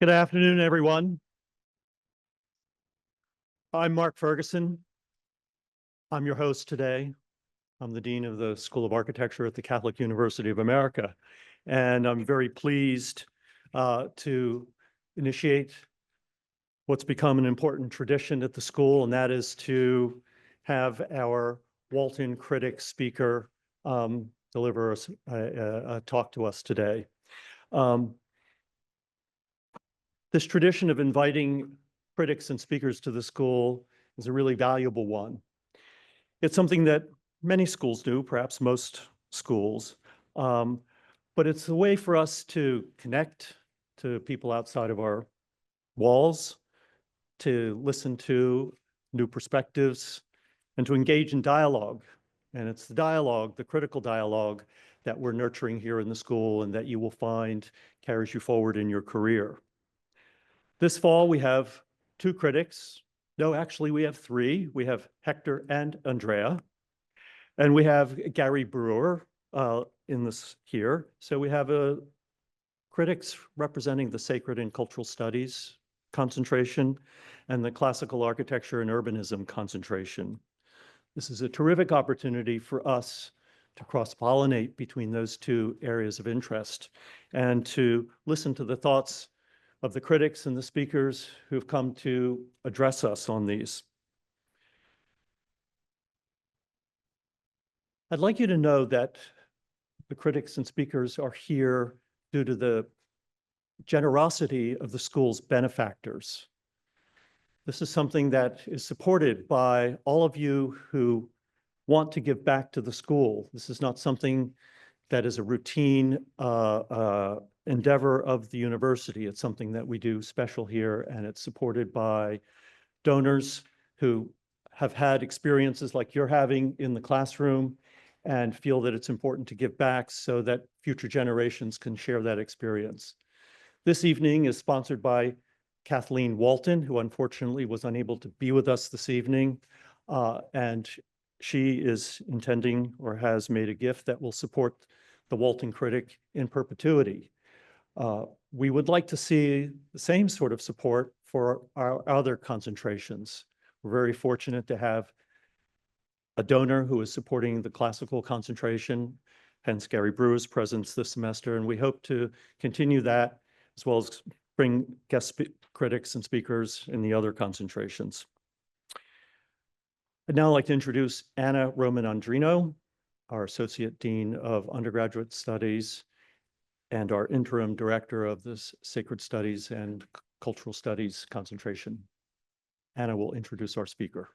Good afternoon, everyone. I'm Mark Ferguson. I'm your host today. I'm the Dean of the School of Architecture at the Catholic University of America. And I'm very pleased to initiate what's become an important tradition at the school, and that is to have our Walton Critic speaker deliver a talk to us today. This tradition of inviting critics and speakers to the school is a really valuable one. It's something that many schools do, perhaps most schools, but it's a way for us to connect to people outside of our walls, to listen to new perspectives, and to engage in dialogue. And it's the dialogue, the critical dialogue, that we're nurturing here in the school and that you will find carries you forward in your career. This fall, we have two critics. No, actually, we have three. We have Hector and Andrea. And we have Gary Brewer in this here. So we have critics representing the sacred and cultural studies concentration and the classical architecture and urbanism concentration. This is a terrific opportunity for us to cross-pollinate between those two areas of interest and to listen to the thoughts of the critics and the speakers who've come to address us on these. I'd like you to know that the critics and speakers are here due to the generosity of the school's benefactors. This is something that is supported by all of you who want to give back to the school. This is not something that is a routine endeavor of the university. It's something that we do special here, and it's supported by donors who have had experiences like you're having in the classroom and feel that it's important to give back so that future generations can share that experience. This evening is sponsored by Kathleen Walton, who unfortunately was unable to be with us this evening, and she is intending or has made a gift that will support the Walton Critic in perpetuity. We would like to see the same sort of support for our other concentrations. We're very fortunate to have a donor who is supporting the classical concentration, hence Gary Brewer's presence this semester, and we hope to continue that as well as bring guest critics and speakers in the other concentrations. I'd now like to introduce Anna Romanandrino, our Associate Dean of Undergraduate Studies and our Interim Director of the Sacred Studies and Cultural Studies concentration. Anna will introduce our speaker.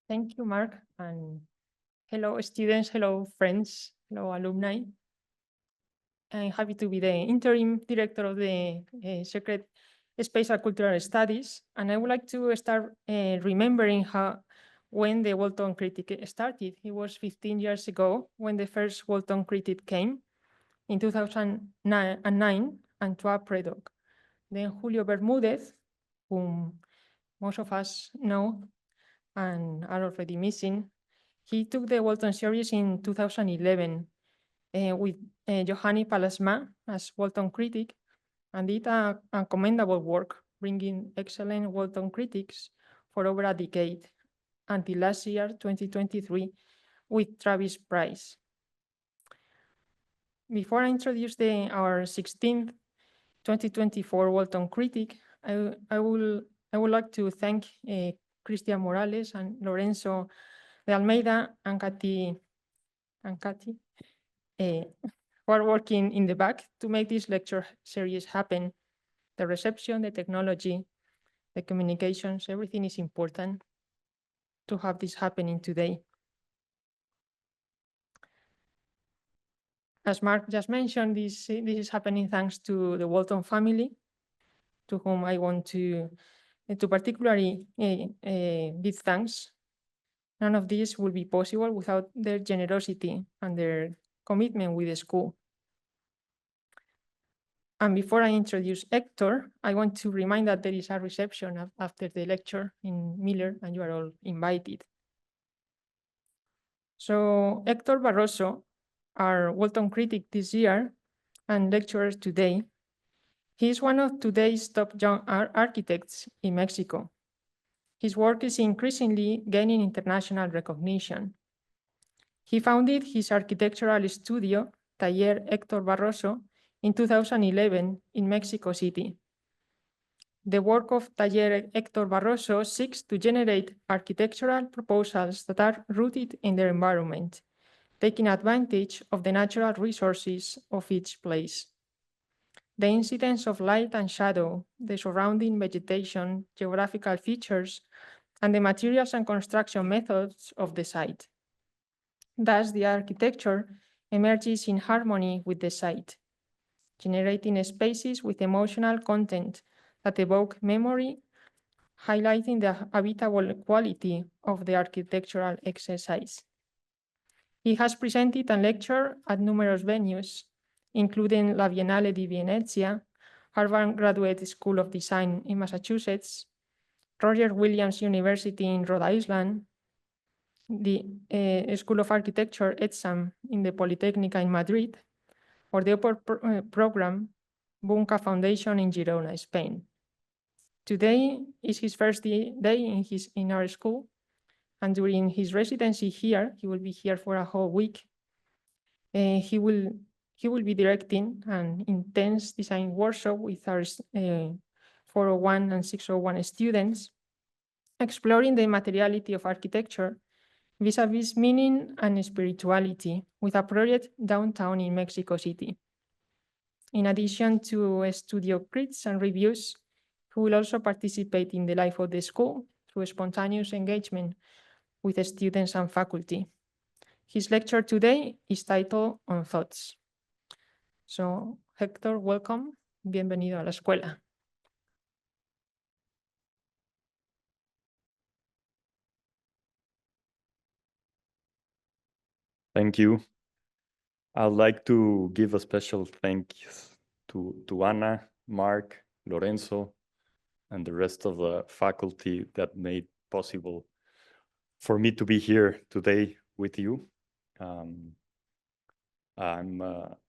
Thank you, Mark, and hello, students, hello, friends, hello, alumni. I'm happy to be the interim director of the Sacred Spatial Cultural Studies, and I would like to start remembering when the Walton Critic started. It was 15 years ago when the first Walton Critic came in 2009, Antoine Predoc. Then Julio Bermudez, whom most of us know and are already missing, he took the Walton series in 2011 with Johanni Palasma as Walton Critic, and did a commendable work, bringing excellent Walton critics for over a decade, until last year, 2023, with Travis Price. Before I introduce our 16th 2024 Walton Critic, I would like to thank Cristian Morales and Lorenzo de Almeida and Katy who are working in the back to make this lecture series happen. The reception, the technology, the communications, everything is important to have this happening today. As Mark just mentioned, this is happening thanks to the Walton family, to whom I want to particularly give thanks. None of this would be possible without their generosity and their commitment with the school. And before I introduce Héctor, I want to remind that there is a reception after the lecture in Miller, and you are all invited. So Héctor Barroso, our Walton Critic this year and lecturer today, he is one of today's top young architects in Mexico. His work is increasingly gaining international recognition. He founded his architectural studio, Taller Héctor Barroso, in 2011 in Mexico City. The work of Taller Héctor Barroso seeks to generate architectural proposals that are rooted in their environment, taking advantage of the natural resources of each place. The incidence of light and shadow, the surrounding vegetation, geographical features, and the materials and construction methods of the site. Thus, the architecture emerges in harmony with the site, generating spaces with emotional content that evoke memory, highlighting the habitable quality of the architectural exercise. He has presented and lectured at numerous venues, including La Biennale di Venezia, Harvard Graduate School of Design in Massachusetts, Roger Williams University in Rhode Island, the School of Architecture ETSAM in the Politecnica in Madrid, or the upper program Bunca Foundation in Girona, Spain. Today is his first day in our school, and during his residency here, he will be here for a whole week. He will be directing an intense design workshop with our 401 and 601 students, exploring the materiality of architecture vis-a-vis meaning and spirituality with a project downtown in Mexico City. In addition to studio critics and reviews, he will also participate in the life of the school through spontaneous engagement with the students and faculty. His lecture today is titled On Thoughts. So, Héctor, welcome. Bienvenido a la escuela. Thank you. I'd like to give a special thanks to Ana, Mark, Lorenzo, and the rest of the faculty that made possible for me to be here today with you. I'm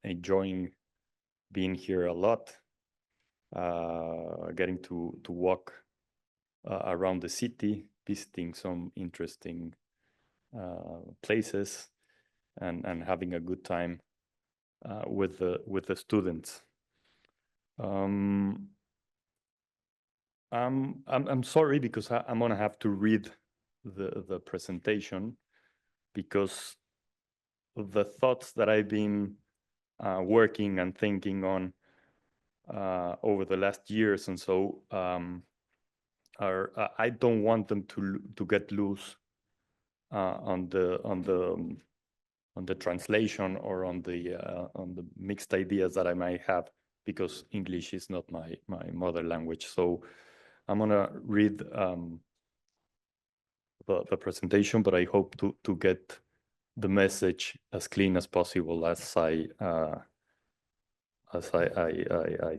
enjoying being here a lot, getting to walk around the city, visiting some interesting places, and having a good time with the students. I'm sorry because I'm gonna have to read the presentation because the thoughts that I've been working and thinking on over the last years and so are I don't want them to get loose on the translation or on the mixed ideas that I might have, because English is not my mother language. So I'm gonna read the presentation, but I hope to get the message as clean as possible as I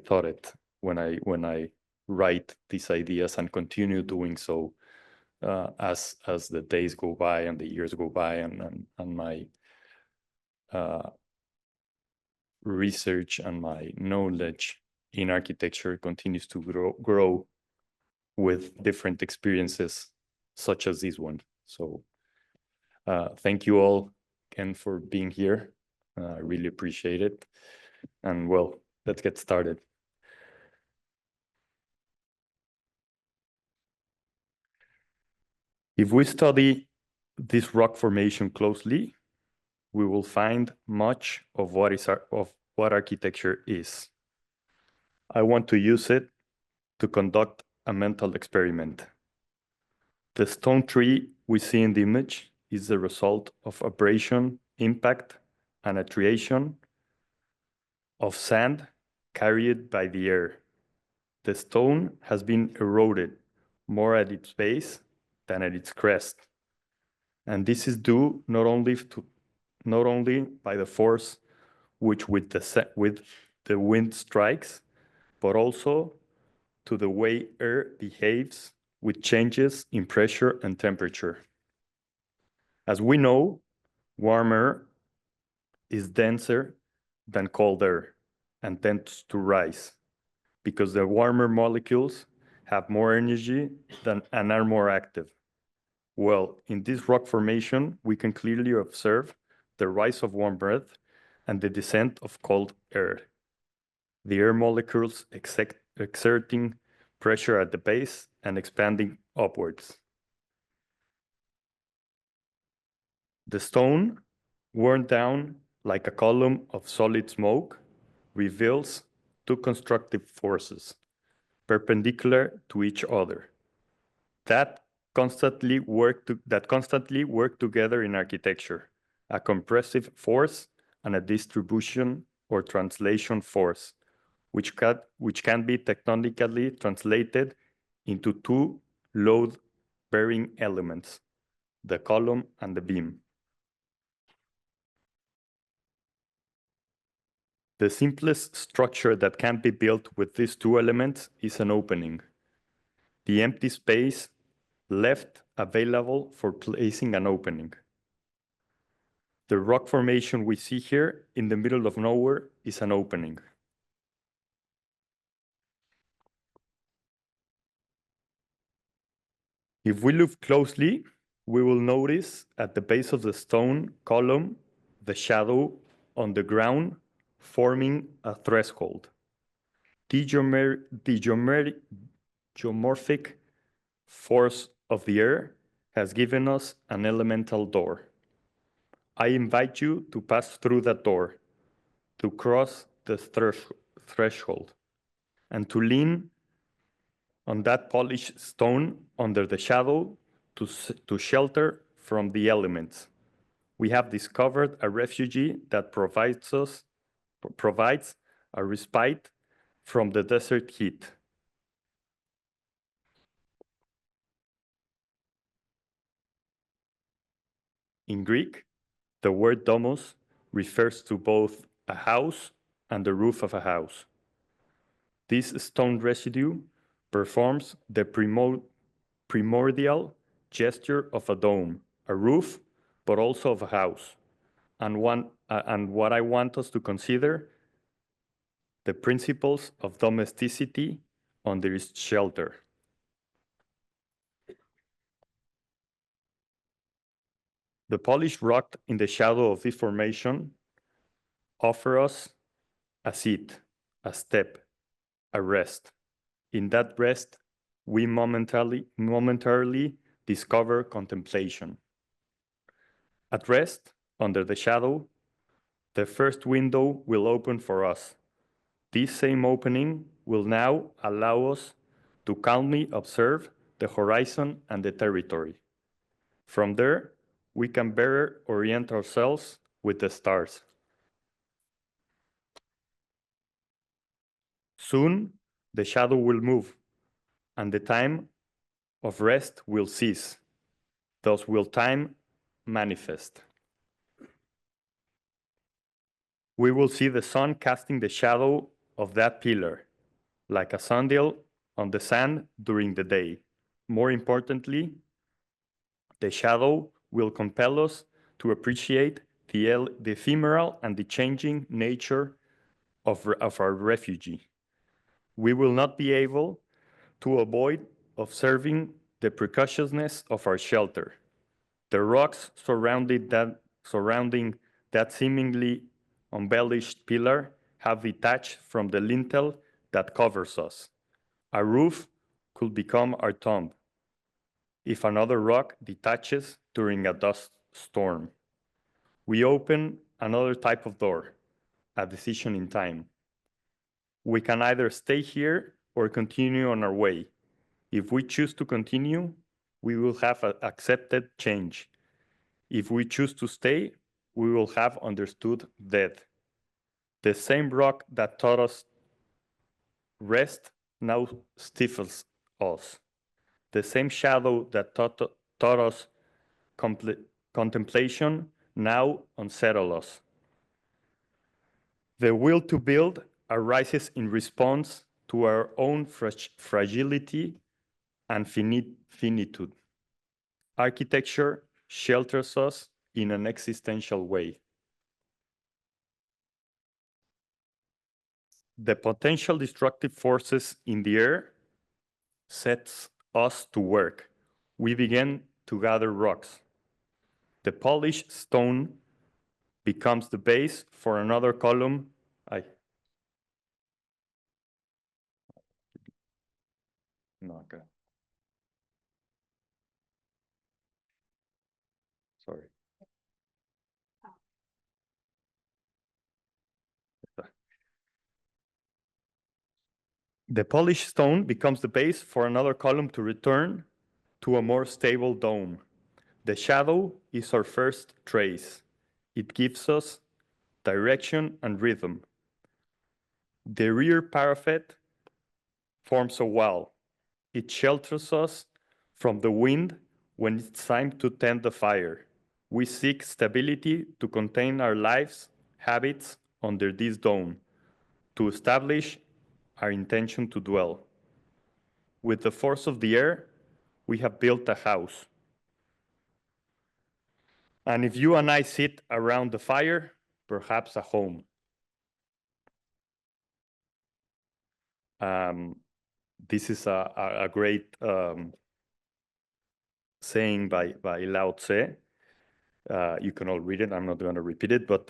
thought it when I write these ideas and continue doing so as the days go by and the years go by and my research and my knowledge in architecture continues to grow with different experiences such as this one. So thank you all again for being here. I really appreciate it. And well, let's get started. If we study this rock formation closely, we will find much of what architecture is. I want to use it to conduct a mental experiment. The stone tree we see in the image is the result of abrasion, impact, and attrition of sand carried by the air. The stone has been eroded more at its base than at its crest. And this is due not only by the force which with the wind strikes, but also to the way air behaves with changes in pressure and temperature. As we know, warm air is denser than cold air and tends to rise because the warmer molecules have more energy and are more active. Well, in this rock formation, we can clearly observe the rise of warm breath and the descent of cold air. The air molecules exerting pressure at the base and expanding upwards. The stone, worn down like a column of solid smoke, reveals two constructive forces, perpendicular to each other, that constantly work together in architecture, a compressive force and a distribution or translation force, which can be tectonically translated into two load-bearing elements, the column and the beam. The simplest structure that can be built with these two elements is an opening. The empty space left available for placing an opening. The rock formation we see here in the middle of nowhere is an opening. If we look closely, we will notice at the base of the stone column, the shadow on the ground forming a threshold. The geomorphic force of the air has given us an elemental door. I invite you to pass through that door, to cross the threshold, and to lean on that polished stone under the shadow to shelter from the elements. We have discovered a refuge that provides a respite from the desert heat. In Greek, the word domos refers to both a house and the roof of a house. This stone residue performs the primordial gesture of a dome, a roof, but also of a house. And what I want us to consider, the principles of domesticity under its shelter. The polished rock in the shadow of this formation offer us a seat, a step, a rest. In that rest, we momentarily discover contemplation. At rest, under the shadow, the first window will open for us. This same opening will now allow us to calmly observe the horizon and the territory. From there, we can better orient ourselves with the stars. Soon, the shadow will move, and the time of rest will cease. Thus will time manifest. We will see the sun casting the shadow of that pillar, like a sundial on the sand during the day. More importantly, the shadow will compel us to appreciate the ephemeral and the changing nature of our refuge. We will not be able to avoid observing the precociousness of our shelter. The rocks surrounding that seemingly embellished pillar have detached from the lintel that covers us. Our roof could become our tomb if another rock detaches during a dust storm. We open another type of door, a decision in time. We can either stay here or continue on our way. If we choose to continue, we will have accepted change. If we choose to stay, we will have understood death. The same rock that taught us rest now stifles us. The same shadow that taught us contemplation now unsettles us. The will to build arises in response to our own fragility and finitude. Architecture shelters us in an existential way. The potential destructive forces in the air sets us to work. We began to gather rocks. The polished stone becomes the base for another column. No, okay. Sorry. The polished stone becomes the base for another column to return to a more stable dome. The shadow is our first trace. It gives us direction and rhythm. The rear parapet forms a wall. It shelters us from the wind when it's time to tend the fire. We seek stability to contain our lives, habits under this dome, to establish our intention to dwell. With the force of the air, we have built a house. And if you and I sit around the fire, perhaps a home. This is a great saying by Lao Tse. You can all read it. I'm not going to repeat it, but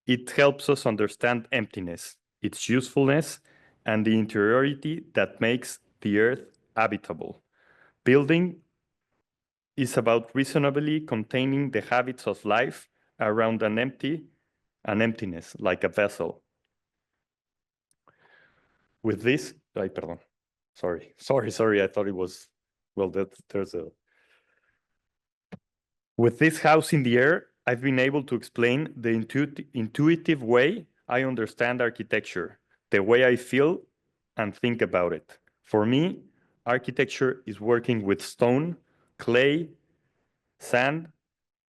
it helps us understand emptiness, its usefulness, and the interiority that makes the earth habitable. Building is about reasonably containing the habits of life around an emptiness, like a vessel. With this, sorry, I thought it was, well, there's a... With this house in the air, I've been able to explain the intuitive way I understand architecture, the way I feel and think about it. For me, architecture is working with stone, clay, sand,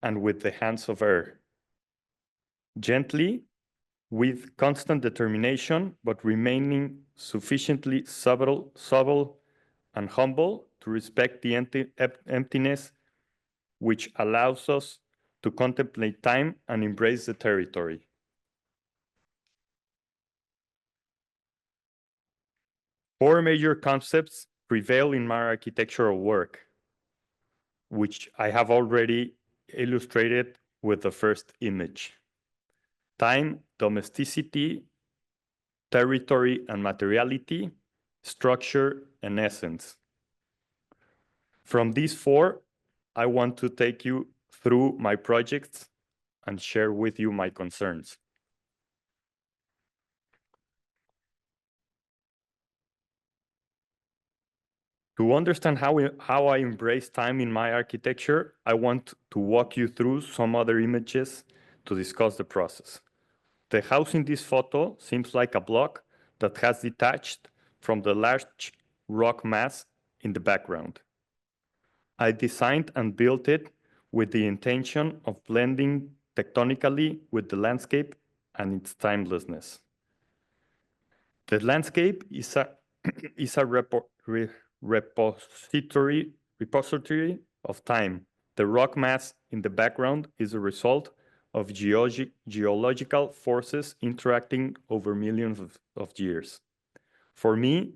and with the hands of air. Gently, with constant determination, but remaining sufficiently subtle and humble to respect the emptiness, which allows us to contemplate time and embrace the territory. Four major concepts prevail in my architectural work, which I have already illustrated with the first image. Time, domesticity, territory and materiality, structure and essence. From these four, I want to take you through my projects and share with you my concerns. To understand how I embrace time in my architecture, I want to walk you through some other images to discuss the process. The house in this photo seems like a block that has detached from the large rock mass in the background. I designed and built it with the intention of blending tectonically with the landscape and its timelessness. The landscape is a repository of time. The rock mass in the background is a result of geological forces interacting over millions of years. For me,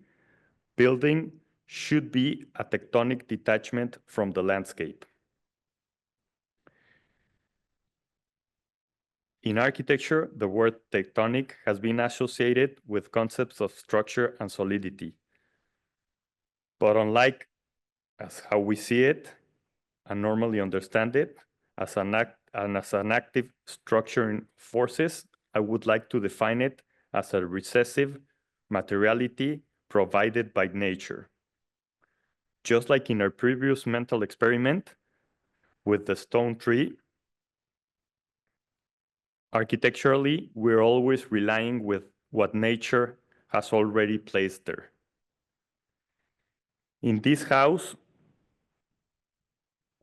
building should be a tectonic detachment from the landscape. In architecture, the word tectonic has been associated with concepts of structure and solidity. But unlike as how we see it and normally understand it as an active structuring forces, I would like to define it as a recessive materiality provided by nature. Just like in our previous mental experiment with the stone tree, architecturally, we're always relying with what nature has already placed there. In this house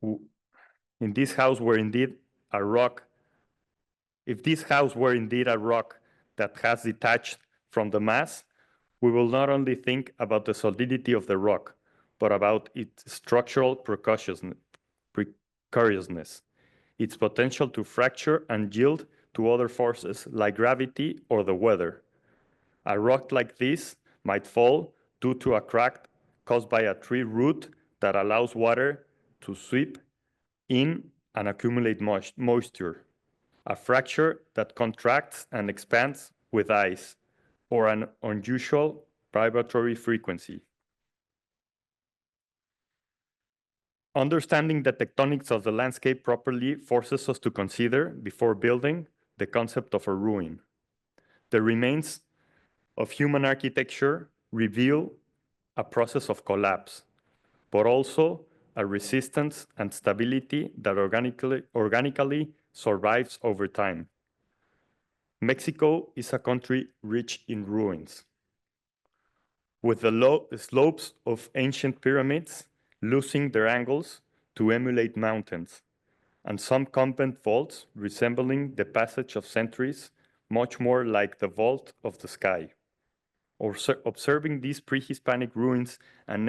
were indeed a rock, if this house were indeed a rock that has detached from the mass, we will not only think about the solidity of the rock, but about its structural scariousness, its potential to fracture and yield to other forces like gravity or the weather. A rock like this might fall due to a crack caused by a tree root that allows water to sweep in and accumulate moisture, a fracture that contracts and expands with ice, or an unusual vibratory frequency. Understanding the tectonics of the landscape properly forces us to consider, before building, the concept of a ruin. The remains of human architecture reveal a process of collapse, but also a resistance and stability that organically survives over time. Mexico is a country rich in ruins, with the low slopes of ancient pyramids losing their angles to emulate mountains, and some convent vaults resembling the passage of centuries, much more like the vault of the sky. Observing these pre-Hispanic ruins and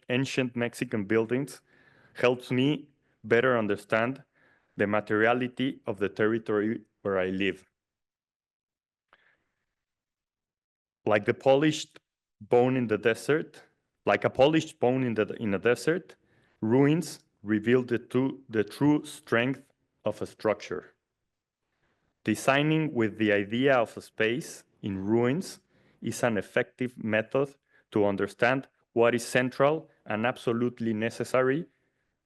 ancient Mexican buildings helps me better understand the materiality of the territory where I live. Like a polished bone in the desert, ruins reveal the true strength of a structure. Designing with the idea of a space in ruins is an effective method to understand what is central and absolutely necessary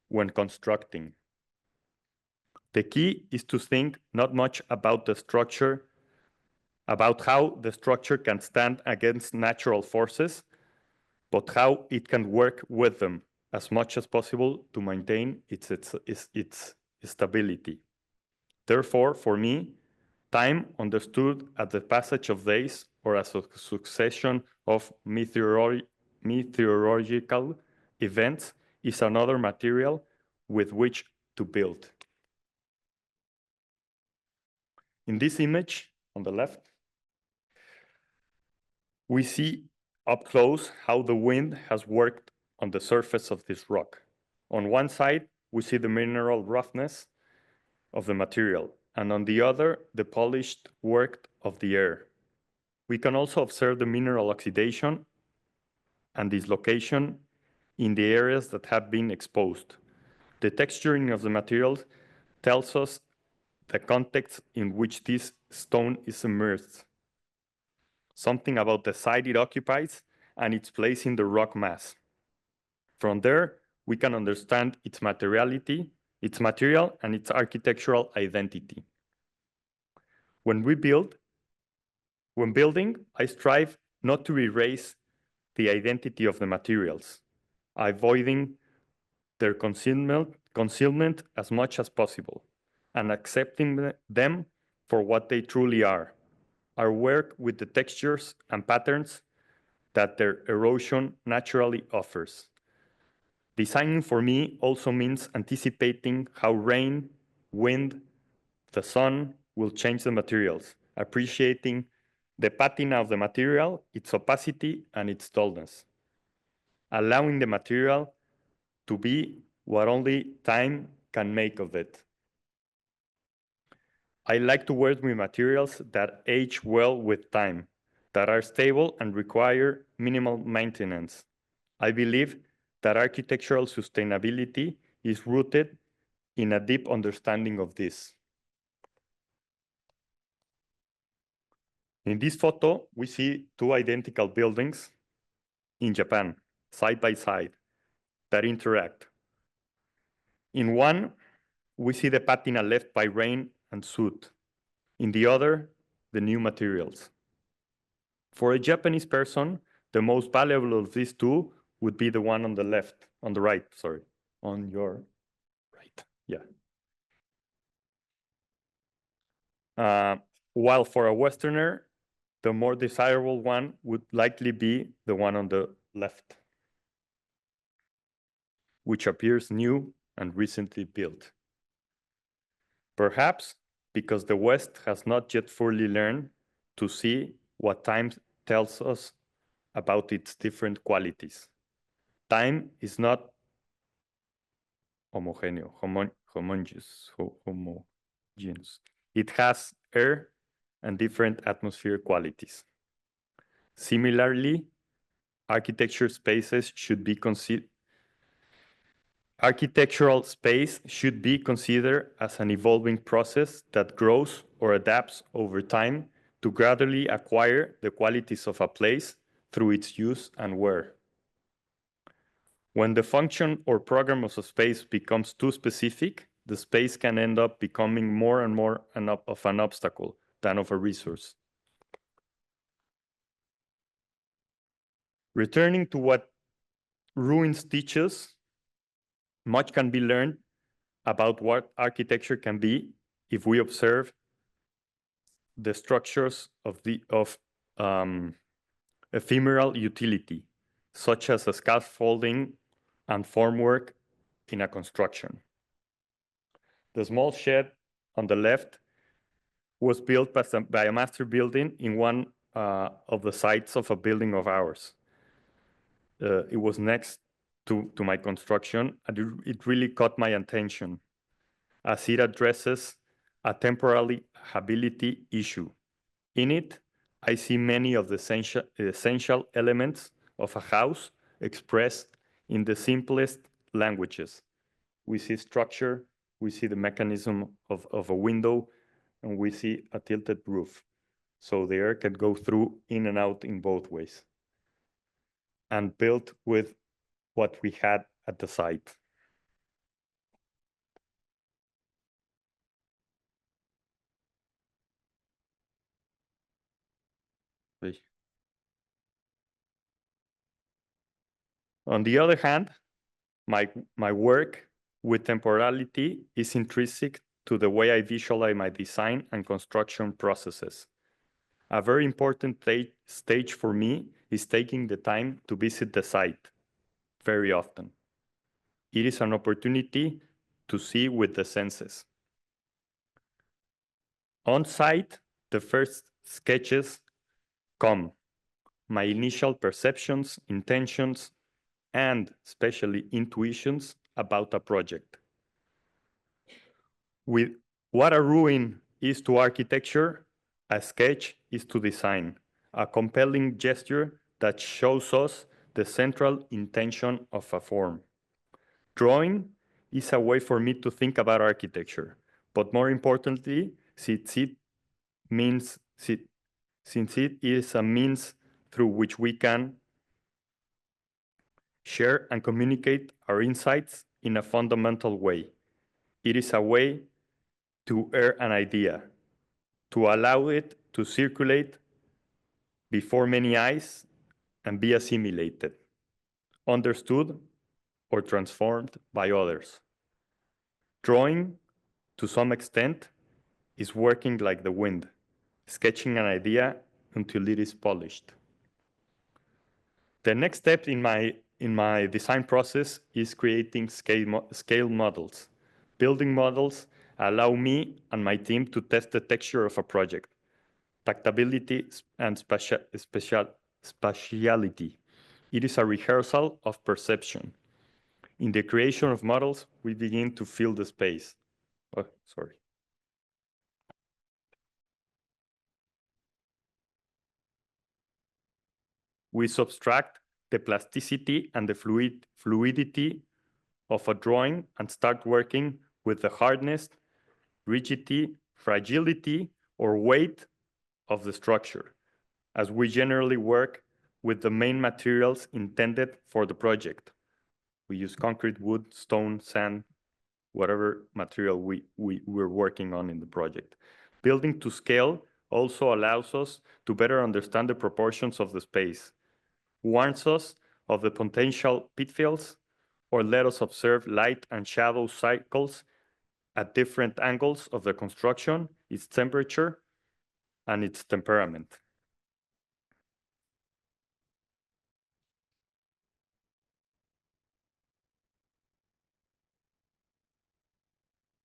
when constructing. The key is to think not much about the structure, about how the structure can stand against natural forces, but how it can work with them as much as possible to maintain its stability. Therefore, for me, time understood as the passage of days or as a succession of meteorological events is another material with which to build. In this image on the left, we see up close how the wind has worked on the surface of this rock. On one side, we see the mineral roughness of the material, and on the other, the polished work of the air. We can also observe the mineral oxidation and dislocation in the areas that have been exposed. The texturing of the materials tells us the context in which this stone is immersed, something about the site it occupies and its place in the rock mass. From there, we can understand its material and its architectural identity. When building, I strive not to erase the identity of the materials, avoiding their concealment as much as possible, and accepting them for what they truly are. I work with the textures and patterns that their erosion naturally offers. Designing for me also means anticipating how rain, wind, the sun will change the materials, appreciating the patina of the material, its opacity, and its dullness, allowing the material to be what only time can make of it. I like to work with materials that age well with time, that are stable and require minimal maintenance. I believe that architectural sustainability is rooted in a deep understanding of this. In this photo, we see two identical buildings in Japan, side by side, that interact. In one, we see the patina left by rain and soot. In the other, the new materials. For a Japanese person, the most valuable of these two would be the one on the right, on your right, yeah. While for a Westerner, the more desirable one would likely be the one on the left, which appears new and recently built. Perhaps because the West has not yet fully learned to see what time tells us about its different qualities. Time is not homogeneous. It has air and different atmospheric qualities. Similarly, architectural space should be considered as an evolving process that grows or adapts over time to gradually acquire the qualities of a place through its use and wear. When the function or program of a space becomes too specific, the space can end up becoming more and more of an obstacle than of a resource. Returning to what ruins teach us, much can be learned about what architecture can be if we observe the structures of ephemeral utility, such as a scaffolding and formwork in a construction. The small shed on the left was built by a master building in one of the sites of a building of ours. It was next to my construction, and it really caught my attention as it addresses a temporary habitability issue. In it, I see many of the essential elements of a house expressed in the simplest languages. We see structure, we see the mechanism of a window, and we see a tilted roof. So the air can go through, in and out in both ways. And built with what we had at the site. On the other hand, my work with temporality is intrinsic to the way I visualize my design and construction processes. A very important stage for me is taking the time to visit the site very often. It is an opportunity to see with the senses. On site, the first sketches come. My initial perceptions, intentions, and especially intuitions about a project. With what a ruin is to architecture, a sketch is to design, a compelling gesture that shows us the central intention of a form. Drawing is a way for me to think about architecture, but more importantly, since it is a means through which we can share and communicate our insights in a fundamental way. It is a way to air an idea, to allow it to circulate before many eyes and be assimilated, understood, or transformed by others. Drawing, to some extent, is working like the wind, sketching an idea until it is polished. The next step in my design process is creating scale models. Building models allow me and my team to test the texture of a project, tactability and spatiality. It is a rehearsal of perception. In the creation of models, we begin to feel the space. Oh, sorry. We subtract the plasticity and the fluidity of a drawing and start working with the hardness, rigidity, fragility, or weight of the structure, as we generally work with the main materials intended for the project. We use concrete, wood, stone, sand, whatever material we're working on in the project. Building to scale also allows us to better understand the proportions of the space, warns us of the potential pitfalls, or let us observe light and shadow cycles at different angles of the construction, its temperature, and its temperament.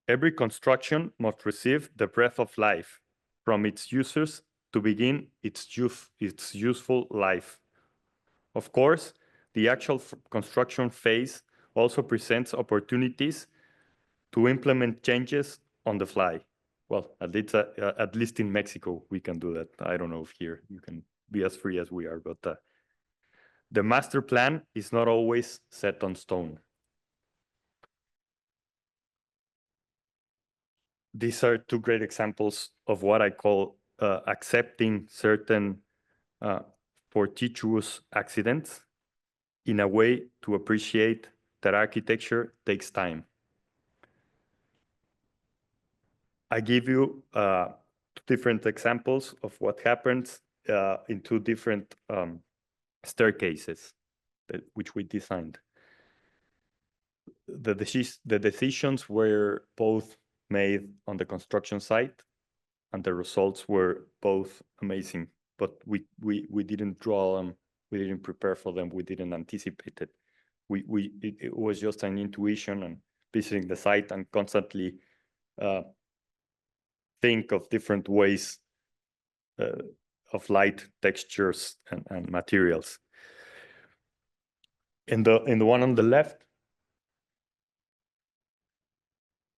Every construction must receive the breath of life from its users to begin its useful life. Of course, the actual construction phase also presents opportunities to implement changes on the fly. Well, at least in Mexico, we can do that. I don't know if here you can be as free as we are, but the master plan is not always set on stone. These are two great examples of what I call accepting certain fortuitous accidents in a way to appreciate that architecture takes time. I give you two different examples of what happens in two different staircases which we designed. The decisions were both made on the construction site, and the results were both amazing, but we didn't draw them, we didn't prepare for them, we didn't anticipate it. It was just an intuition and visiting the site and constantly think of different ways of light, textures, and materials. In the one on the left,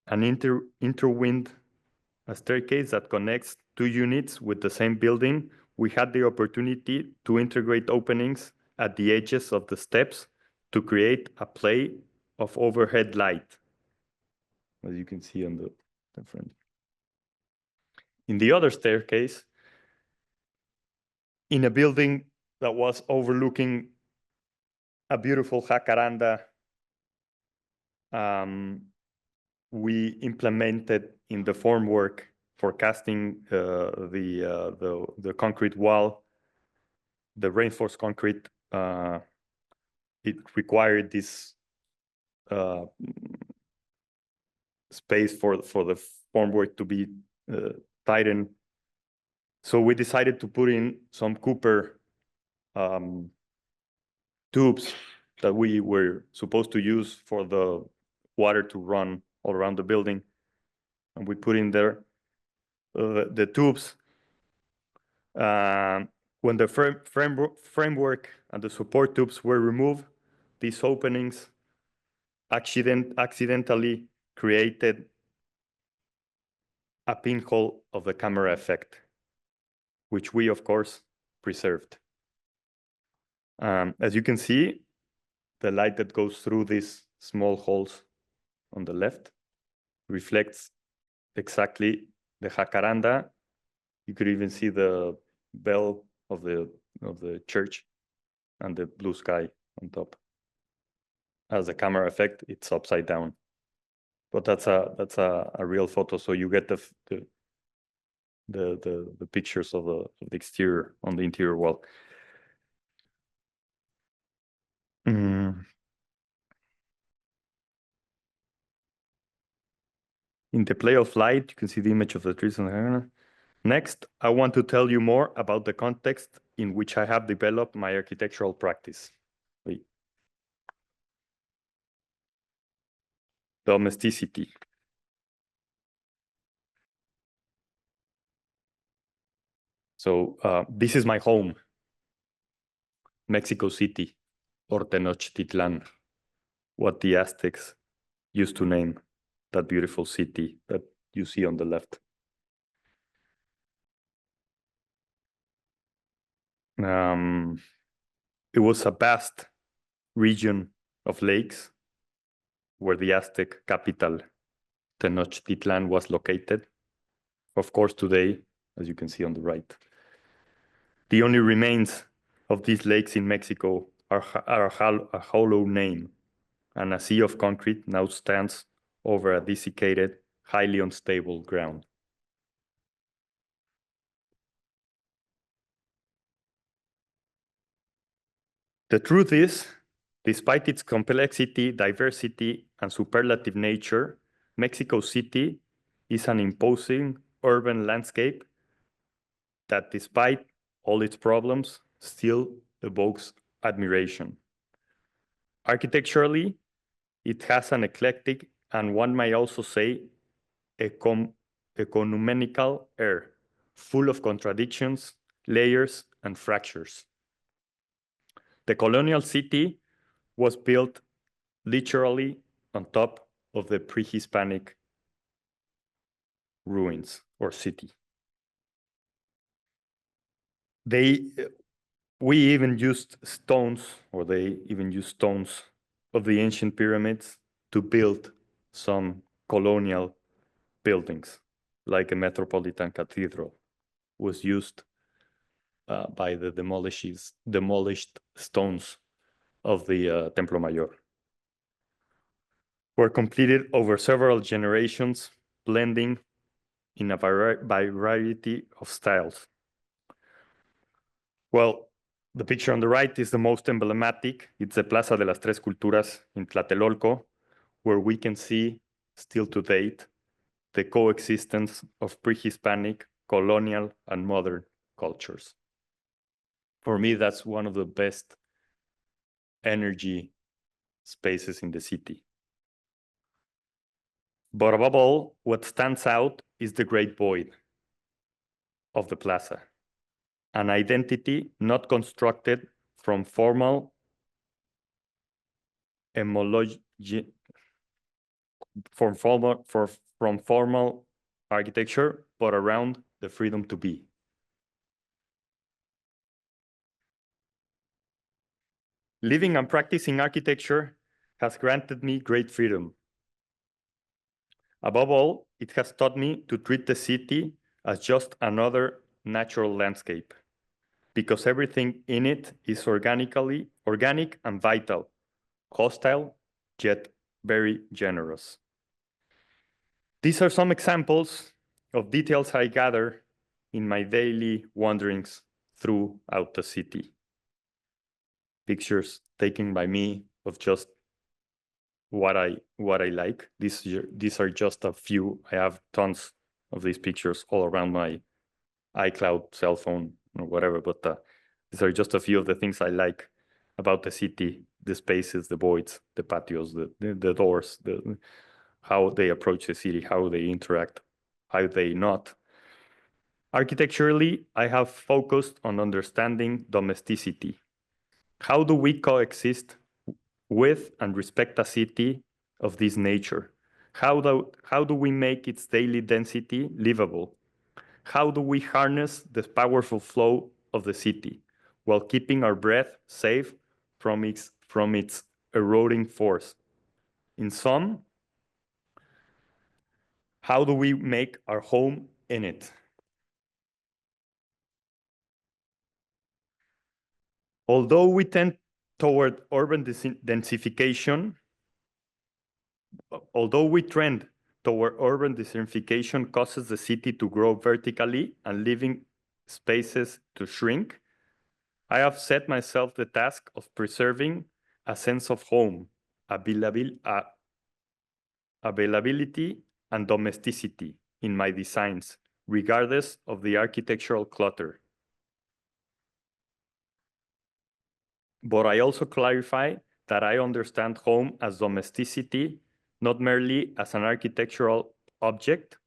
an interwind staircase that connects two units with the same building. We had the opportunity to integrate openings at the edges of the steps to create a play of overhead light, as you can see on the front. In the other staircase, in a building that was overlooking a beautiful jacaranda, we implemented in the formwork for casting the concrete wall, the reinforced concrete. It required this space for the formwork to be tightened. So we decided to put in some Cooper tubes that we were supposed to use for the water to run all around the building. And we put in there the tubes. When the framework and the support tubes were removed, these openings accidentally created a pinhole of the camera effect, which we, of course, preserved. As you can see, the light that goes through these small holes on the left reflects exactly the jacaranda. You could even see the bell of the church and the blue sky on top. As a camera effect, it's upside down. But that's a real photo, so you get the pictures of the exterior on the interior wall. In the play of light, you can see the image of the trees. Next, I want to tell you more about the context in which I have developed my architectural practice. Domesticity. So this is my home, Mexico City, or Tenochtitlan, what the Aztecs used to name that beautiful city that you see on the left. It was a vast region of lakes where the Aztec capital, Tenochtitlan, was located. Of course, today, as you can see on the right, the only remains of these lakes in Mexico are a hollow name, and a sea of concrete now stands over a desiccated, highly unstable ground. The truth is, despite its complexity, diversity, and superlative nature, Mexico City is an imposing urban landscape that, despite all its problems, still evokes admiration. Architecturally, it has an eclectic and, one might also say, ecumenical air, full of contradictions, layers, and fractures. The colonial city was built literally on top of the pre-Hispanic ruins or city. We even used stones, or they even used stones of the ancient pyramids to build some colonial buildings, like a metropolitan cathedral was used by the demolished stones of the Templo Mayor. Were completed over several generations, blending in a variety of styles. Well, the picture on the right is the most emblematic. It's the Plaza de las Tres Culturas in Tlatelolco, where we can see, still to date, the coexistence of pre-Hispanic, colonial, and modern cultures. For me, that's one of the best energy spaces in the city. But above all, what stands out is the great void of the plaza, an identity not constructed from formal architecture, but around the freedom to be. Living and practicing architecture has granted me great freedom. Above all, it has taught me to treat the city as just another natural landscape, because everything in it is organic and vital, hostile, yet very generous. These are some examples of details I gather in my daily wanderings throughout the city. Pictures taken by me of just what I like. These are just a few. I have tons of these pictures all around my iCloud cell phone or whatever, but these are just a few of the things I like about the city: the spaces, the voids, the patios, the doors, how they approach the city, how they interact, how they not. Architecturally, I have focused on understanding domesticity. How do we coexist with and respect a city of this nature? How do we make its daily density livable? How do we harness the powerful flow of the city while keeping our breath safe from its eroding force? In sum, how do we make our home in it? Although we tend toward urban densification, causes the city to grow vertically and living spaces to shrink, I have set myself the task of preserving a sense of home, availability, and domesticity in my designs, regardless of the architectural clutter. But I also clarify that I understand home as domesticity, not merely as an architectural object,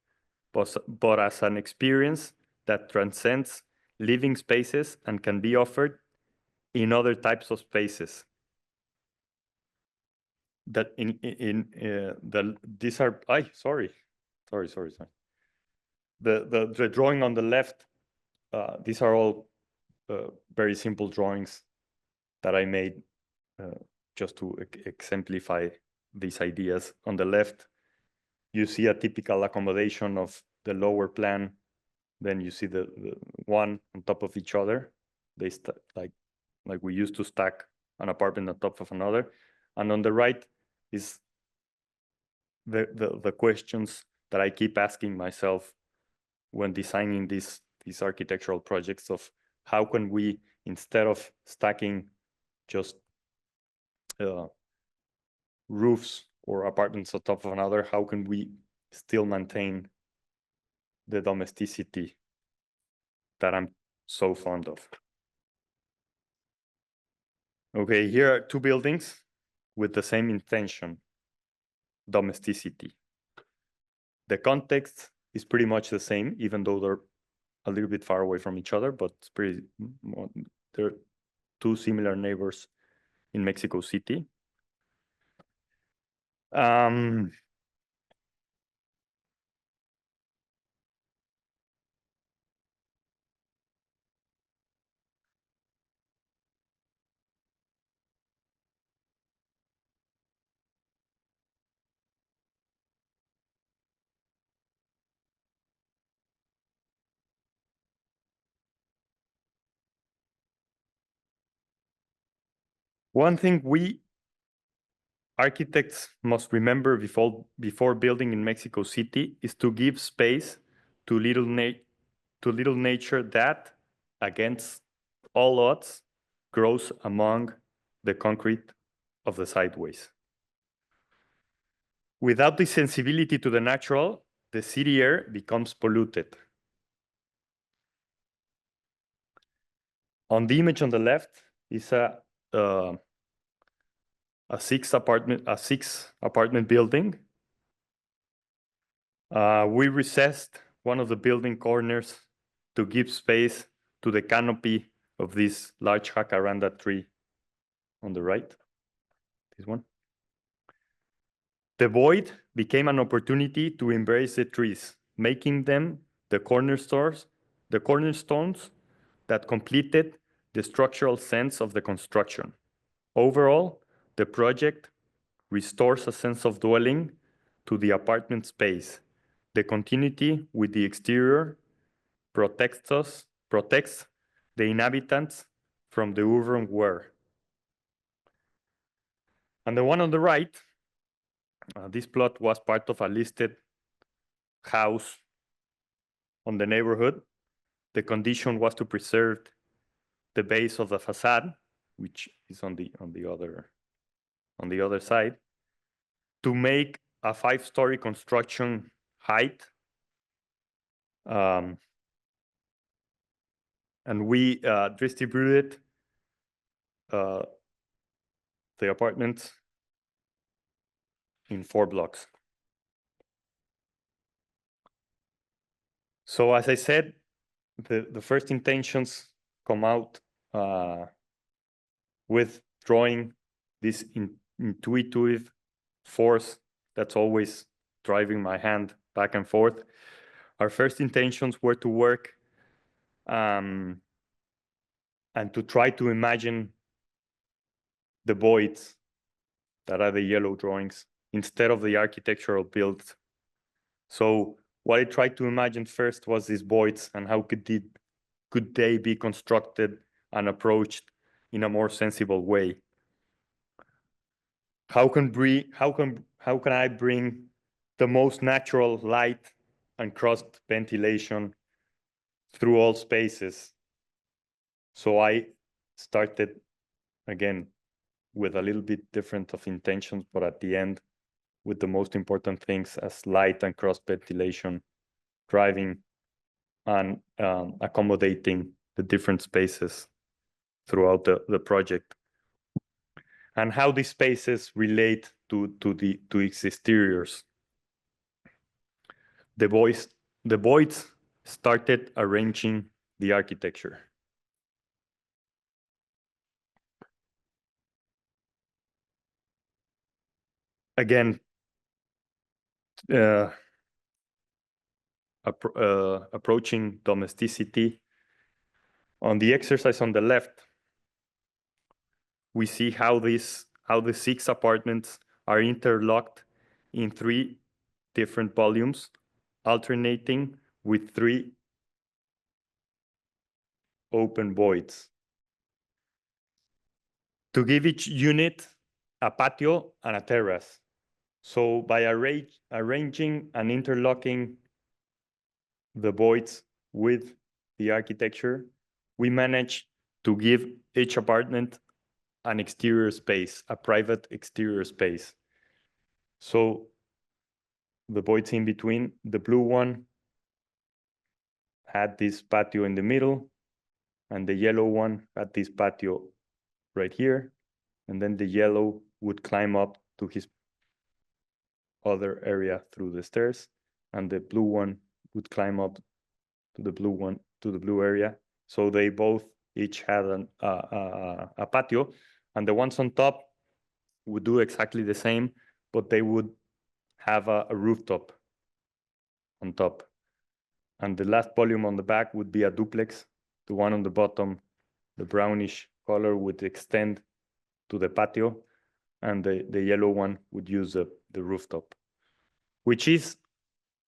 but as an experience that transcends living spaces and can be offered in other types of spaces. That these are, sorry. The drawing on the left, these are all very simple drawings that I made just to exemplify these ideas. On the left, you see a typical accommodation of the lower plan. Then you see the one on top of each other. They like we used to stack an apartment on top of another. And on the right is the questions that I keep asking myself when designing these architectural projects of how can we, instead of stacking just roofs or apartments on top of another, how can we still maintain the domesticity that I'm so fond of? Okay, here are two buildings with the same intention, domesticity. The context is pretty much the same, even though they're a little bit far away from each other, but they're two similar neighbors in Mexico City. One thing we architects must remember before building in Mexico City is to give space to little nature that, against all odds, grows among the concrete of the sideways. Without the sensibility to the natural, the city air becomes polluted. On the image on the left is a six apartment building. We recessed one of the building corners to give space to the canopy of this large jacaranda tree on the right, this one. The void became an opportunity to embrace the trees, making them the cornerstones that completed the structural sense of the construction. Overall, the project restores a sense of dwelling to the apartment space. The continuity with the exterior protects the inhabitants from the urban wear. And the one on the right, this plot was part of a listed house on the neighborhood. The condition was to preserve the base of the facade, which is on the other side, to make a 5-story construction height. And we distributed the apartments in 4 blocks. So as I said, the first intentions come out with drawing this intuitive force that's always driving my hand back and forth. Our first intentions were to work and to try to imagine the voids that are the yellow drawings instead of the architectural builds. So what I tried to imagine first was these voids and how could they be constructed and approached in a more sensible way. How can I bring the most natural light and cross ventilation through all spaces? So I started again with a little bit different of intentions, but at the end with the most important things as light and cross ventilation, driving and accommodating the different spaces throughout the project, and how these spaces relate to its exteriors. The voids started arranging the architecture. Again, approaching domesticity. On the exercise on the left, we see how the 6 apartments are interlocked in 3 different volumes, alternating with 3 open voids. To give each unit a patio and a terrace. So by arranging and interlocking the voids with the architecture, we managed to give each apartment an exterior space, a private exterior space. So the voids in between, the blue one had this patio in the middle, and the yellow one had this patio right here, and then the yellow would climb up to his other area through the stairs, and the blue one would climb up to the blue area. So they both each had a patio, and the ones on top would do exactly the same, but they would have a rooftop on top. And the last volume on the back would be a duplex. The one on the bottom, the brownish color, would extend to the patio, and the yellow one would use the rooftop, which is,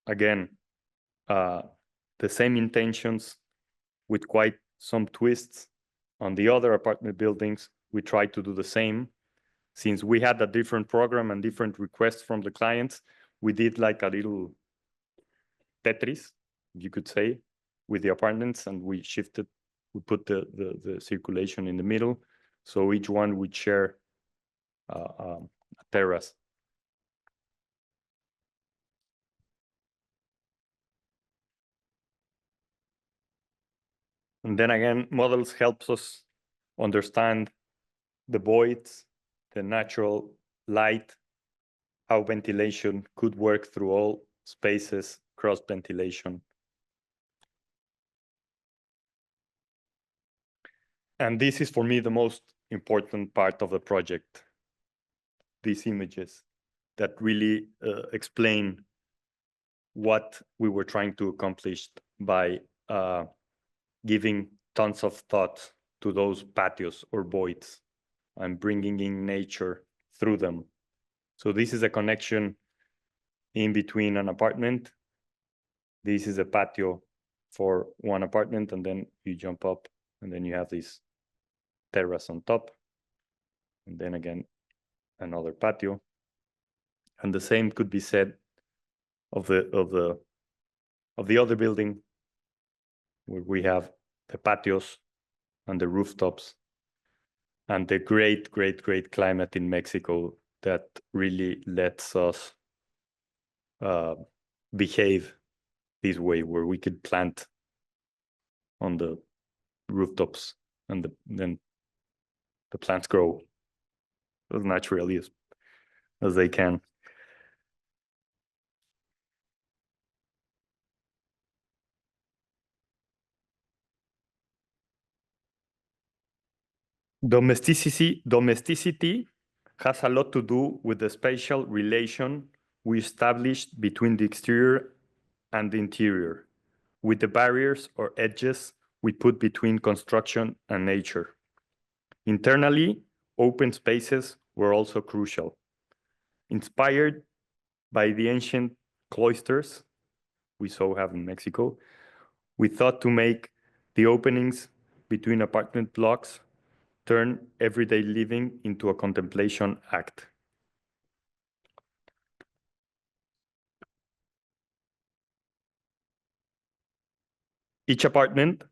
again, the same intentions with quite some twists on the other apartment buildings we tried to do the same. Since we had a different program and different requests from the clients, we did like a little Tetris, you could say, with the apartments, and we put the circulation in the middle, so each one would share a terrace. And then again, models helps us understand the voids, the natural light, how ventilation could work through all spaces, cross ventilation. And this is for me the most important part of the project, these images that really explain what we were trying to accomplish by giving tons of thought to those patios or voids and bringing in nature through them. So this is a connection in between an apartment. This is a patio for one apartment, and then you jump up, and then you have this terrace on top, and then again another patio. And the same could be said of the other building, where we have the patios and the rooftops and the great climate in Mexico that really lets us behave this way, where we could plant on the rooftops and then the plants grow as naturally as they can. Domesticity has a lot to do with the spatial relation we established between the exterior and the interior, with the barriers or edges we put between construction and nature. Internally, open spaces were also crucial. Inspired by the ancient cloisters we so have in Mexico, we thought to make the openings between apartment blocks turn everyday living into a contemplation act. Each apartment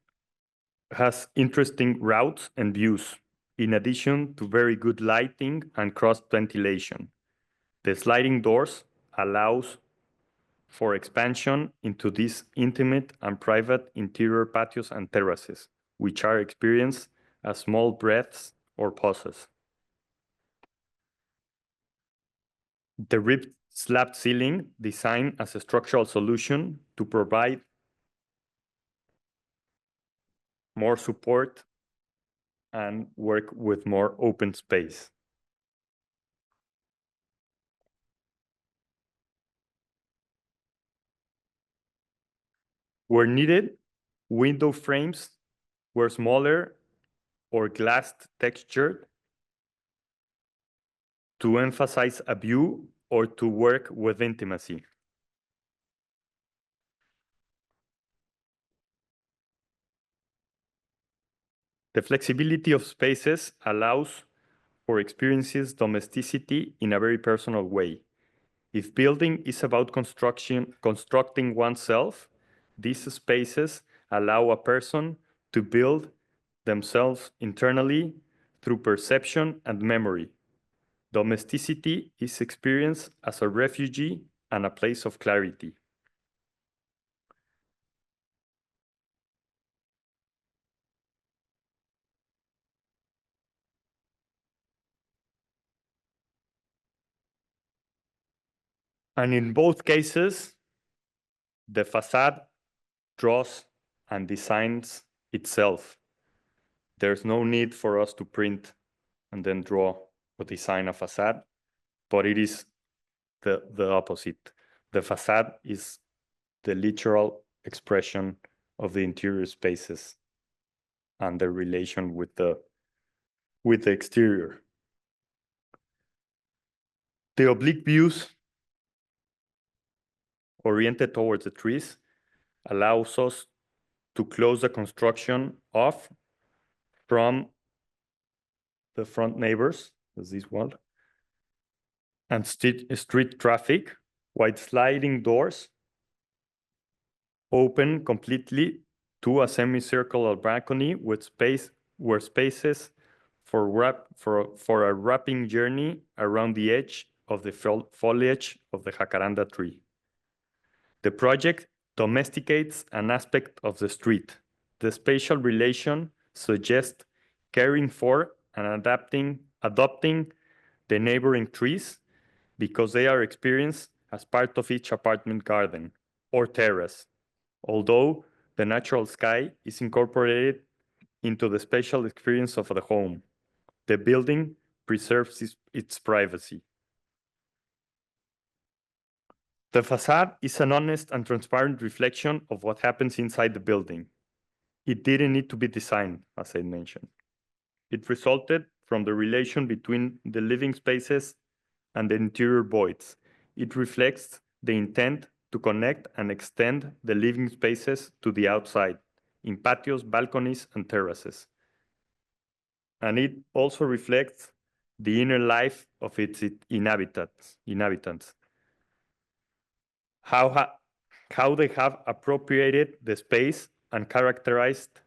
has interesting routes and views, in addition to very good lighting and cross ventilation. The sliding doors allows for expansion into these intimate and private interior patios and terraces, which are experienced as small breaths or pauses. The ribbed slab ceiling designed as a structural solution to provide more support and work with more open space. Where needed, window frames were smaller or glassed textured to emphasize a view or to work with intimacy. The flexibility of spaces allows for experiences domesticity in a very personal way. If building is about constructing oneself, these spaces allow a person to build themselves internally through perception and memory. Domesticity is experienced as a refugee and a place of clarity. And in both cases, the facade draws and designs itself. There's no need for us to print and then draw or design a facade, but it is the opposite. The facade is the literal expression of the interior spaces and the relation with the exterior. The oblique views oriented towards the trees allows us to close the construction off from the front neighbors, as this one, and street traffic, while sliding doors open completely to a semicircular balcony with spaces for a wrapping journey around the edge of the foliage of the jacaranda tree. The project domesticates an aspect of the street. The spatial relation suggests caring for and adopting the neighboring trees because they are experienced as part of each apartment garden or terrace, although the natural sky is incorporated into the spatial experience of the home. The building preserves its privacy. The facade is an honest and transparent reflection of what happens inside the building. It didn't need to be designed, as I mentioned. It resulted from the relation between the living spaces and the interior voids. It reflects the intent to connect and extend the living spaces to the outside, in patios, balconies, and terraces. And it also reflects the inner life of its inhabitants. How they have appropriated the space and characterized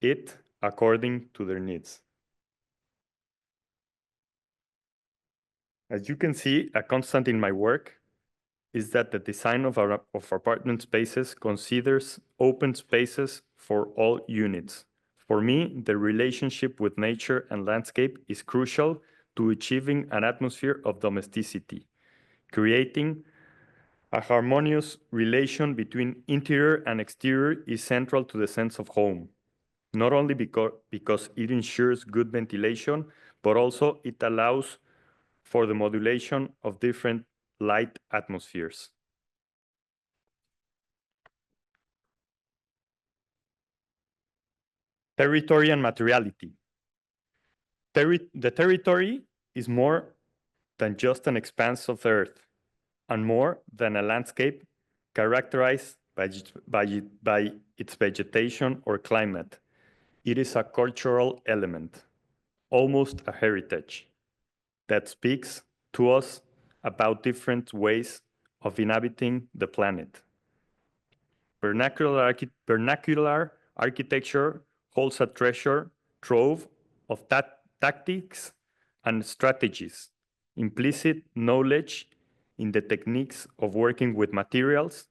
it according to their needs. As you can see, a constant in my work is that the design of apartment spaces considers open spaces for all units. For me, the relationship with nature and landscape is crucial to achieving an atmosphere of domesticity, creating a harmonious relation between interior and exterior is central to the sense of home, not only because it ensures good ventilation, but also it allows for the modulation of different light atmospheres. Territory and materiality. The territory is more than just an expanse of earth and more than a landscape characterized by its vegetation or climate. It is a cultural element, almost a heritage, that speaks to us about different ways of inhabiting the planet. Vernacular architecture holds a treasure trove of tactics and strategies, implicit knowledge in the techniques of working with materials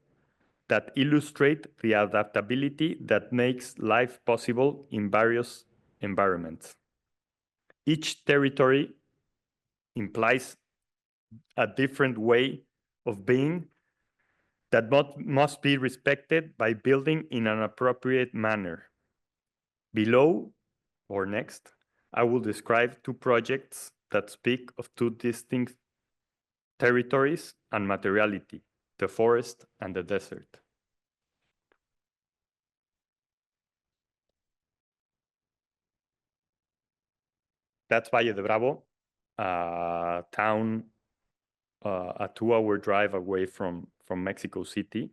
that illustrate the adaptability that makes life possible in various environments. Each territory implies a different way of being that must be respected by building in an appropriate manner. Below, or next, I will describe two projects that speak of two distinct territories and materiality, the forest and the desert. That's Valle de Bravo, a town, a 2-hour drive away from Mexico City,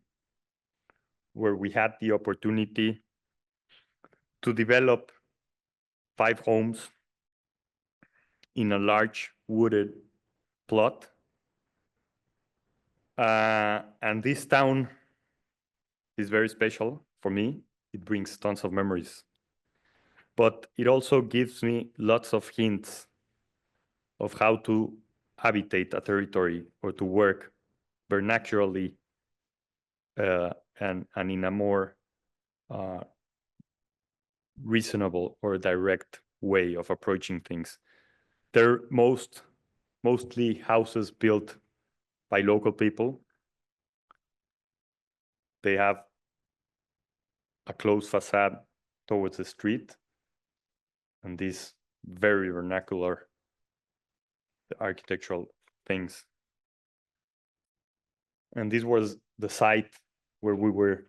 where we had the opportunity to develop 5 homes in a large wooded plot. And this town is very special for me. It brings tons of memories. But it also gives me lots of hints of how to habitate a territory or to work vernacularly and in a more reasonable or direct way of approaching things. They're mostly houses built by local people. They have a closed facade towards the street and these very vernacular architectural things. And this was the site where we were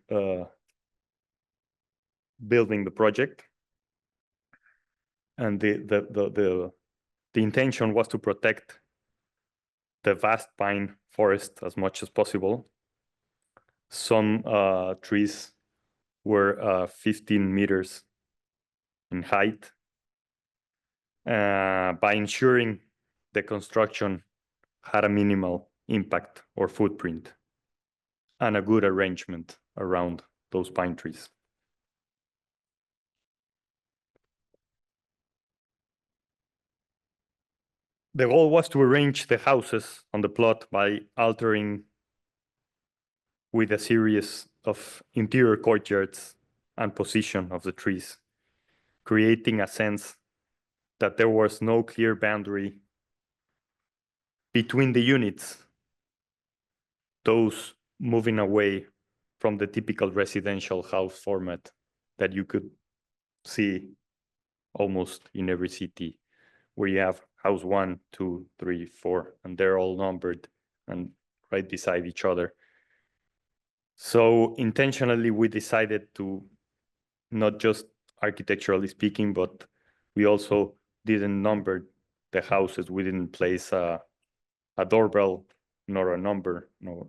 building the project. And the intention was to protect the vast pine forest as much as possible. Some trees were 15 meters in height, by ensuring the construction had a minimal impact or footprint and a good arrangement around those pine trees. The goal was to arrange the houses on the plot by altering with a series of interior courtyards and position of the trees, creating a sense that there was no clear boundary between the units, those moving away from the typical residential house format that you could see almost in every city, where you have house 1, 2, 3, 4, and they're all numbered and right beside each other. So intentionally, we decided to, not just architecturally speaking, but we also didn't number the houses. We didn't place a doorbell, nor a number, nor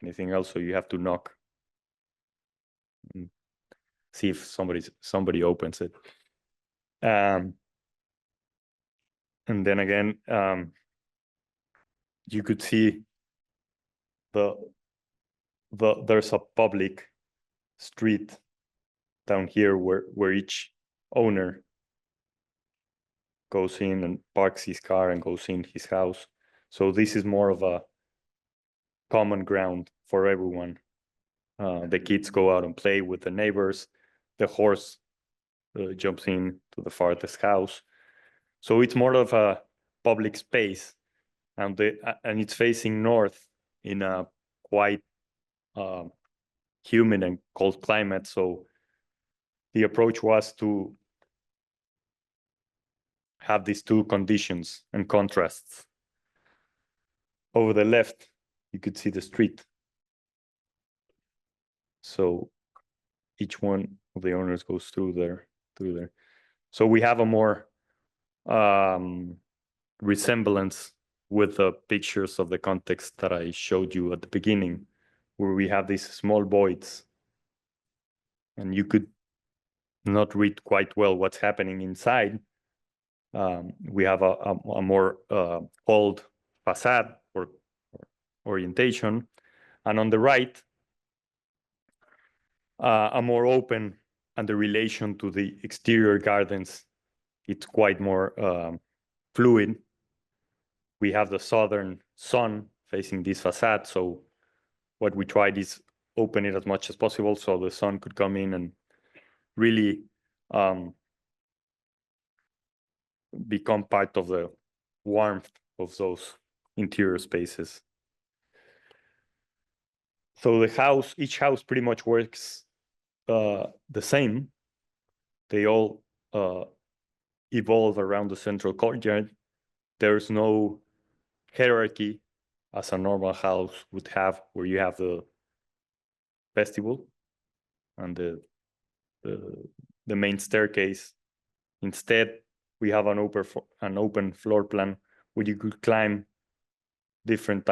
anything else. So you have to knock and see if somebody opens it. And then again, you could see there's a public street down here where each owner goes in and parks his car and goes in his house. So this is more of a common ground for everyone. The kids go out and play with the neighbors. The horse jumps in to the farthest house. So it's more of a public space, and it's facing north in a quite humid and cold climate. So the approach was to have these two conditions and contrasts. Over the left, you could see the street. So each one of the owners goes through there. So we have a more resemblance with the pictures of the context that I showed you at the beginning, where we have these small voids, and you could not read quite well what's happening inside. We have a more old facade or orientation, and on the right, a more open, and the relation to the exterior gardens, it's quite more fluid. We have the southern sun facing this facade, so what we tried is open it as much as possible so the sun could come in and really become part of the warmth of those interior spaces. So each house pretty much works the same. They all evolve around the central courtyard. There's no hierarchy as a normal house would have, where you have the vestibule and the main staircase. Instead, we have an open floor plan where you could climb different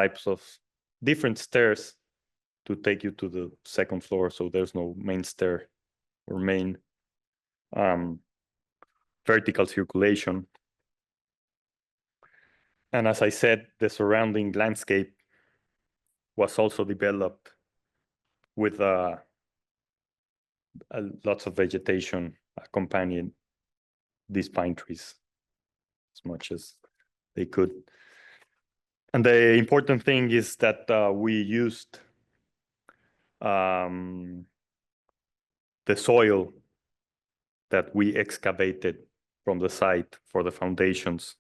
stairs to take you to the second floor. So there's no main stair or main vertical circulation. And as I said, the surrounding landscape was also developed with lots of vegetation accompanying these pine trees as much as they could. And the important thing is that we used the soil that we excavated from the site for the foundations.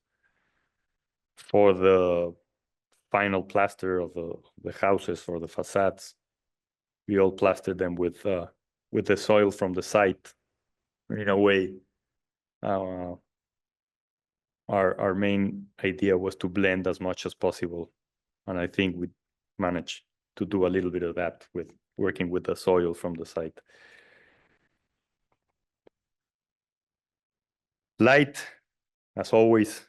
For the final plaster of the houses or the facades, we all plastered them with the soil from the site. In a way, our main idea was to blend as much as possible, and I think we managed to do a little bit of that with working with the soil from the site. Light, as always,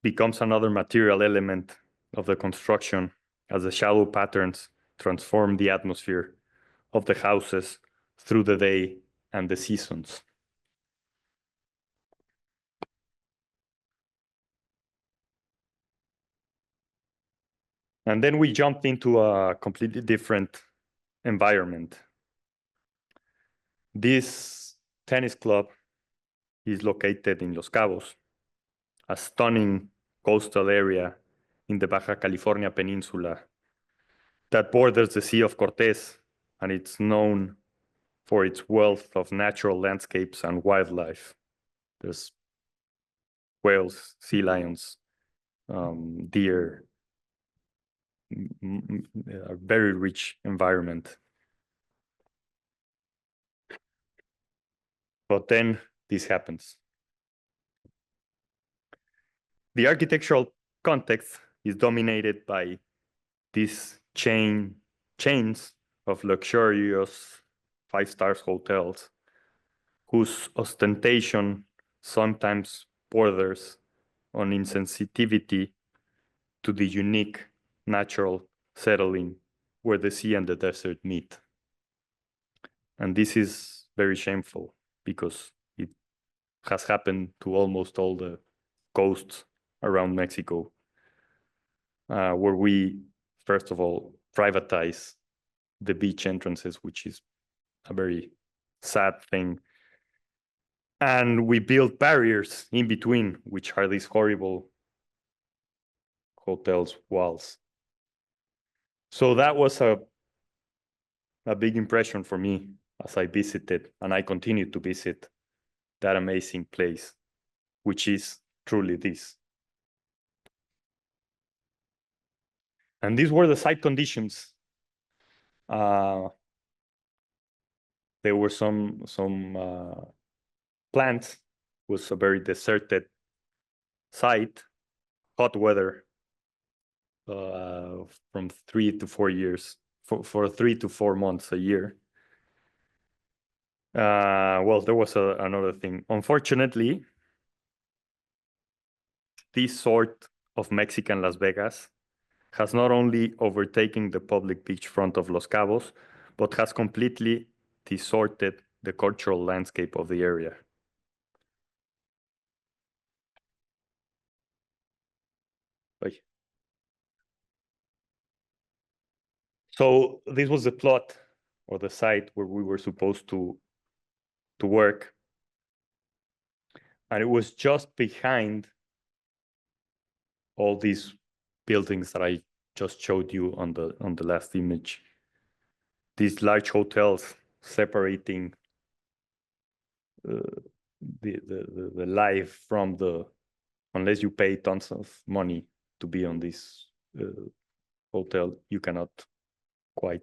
becomes another material element of the construction, as the shadow patterns transform the atmosphere of the houses through the day and the seasons. And then we jumped into a completely different environment. This tennis club is located in Los Cabos, a stunning coastal area in the Baja California Peninsula that borders the Sea of Cortez, and it's known for its wealth of natural landscapes and wildlife. There's whales, sea lions, deer, a very rich environment. But then this happens. The architectural context is dominated by these chains of luxurious 5-star hotels whose ostentation sometimes borders on insensitivity to the unique natural settling where the sea and the desert meet. And this is very shameful because it has happened to almost all the coasts around Mexico, where we, first of all, privatize the beach entrances, which is a very sad thing. And we build barriers in between, which are these horrible hotels' walls. So that was a big impression for me as I visited, and I continue to visit that amazing place, which is truly this. And these were the site conditions. There were some plants. It was a very deserted site, hot weather, from 3 to 4 years, for 3 to 4 months a year. Well, there was another thing. Unfortunately, this sort of Mexican Las Vegas has not only overtaken the public beachfront of Los Cabos, but has completely distorted the cultural landscape of the area. So this was the plot or the site where we were supposed to work. And it was just behind all these buildings that I just showed you on the last image. These large hotels separating the life from unless you pay tons of money to be on this hotel, you cannot quite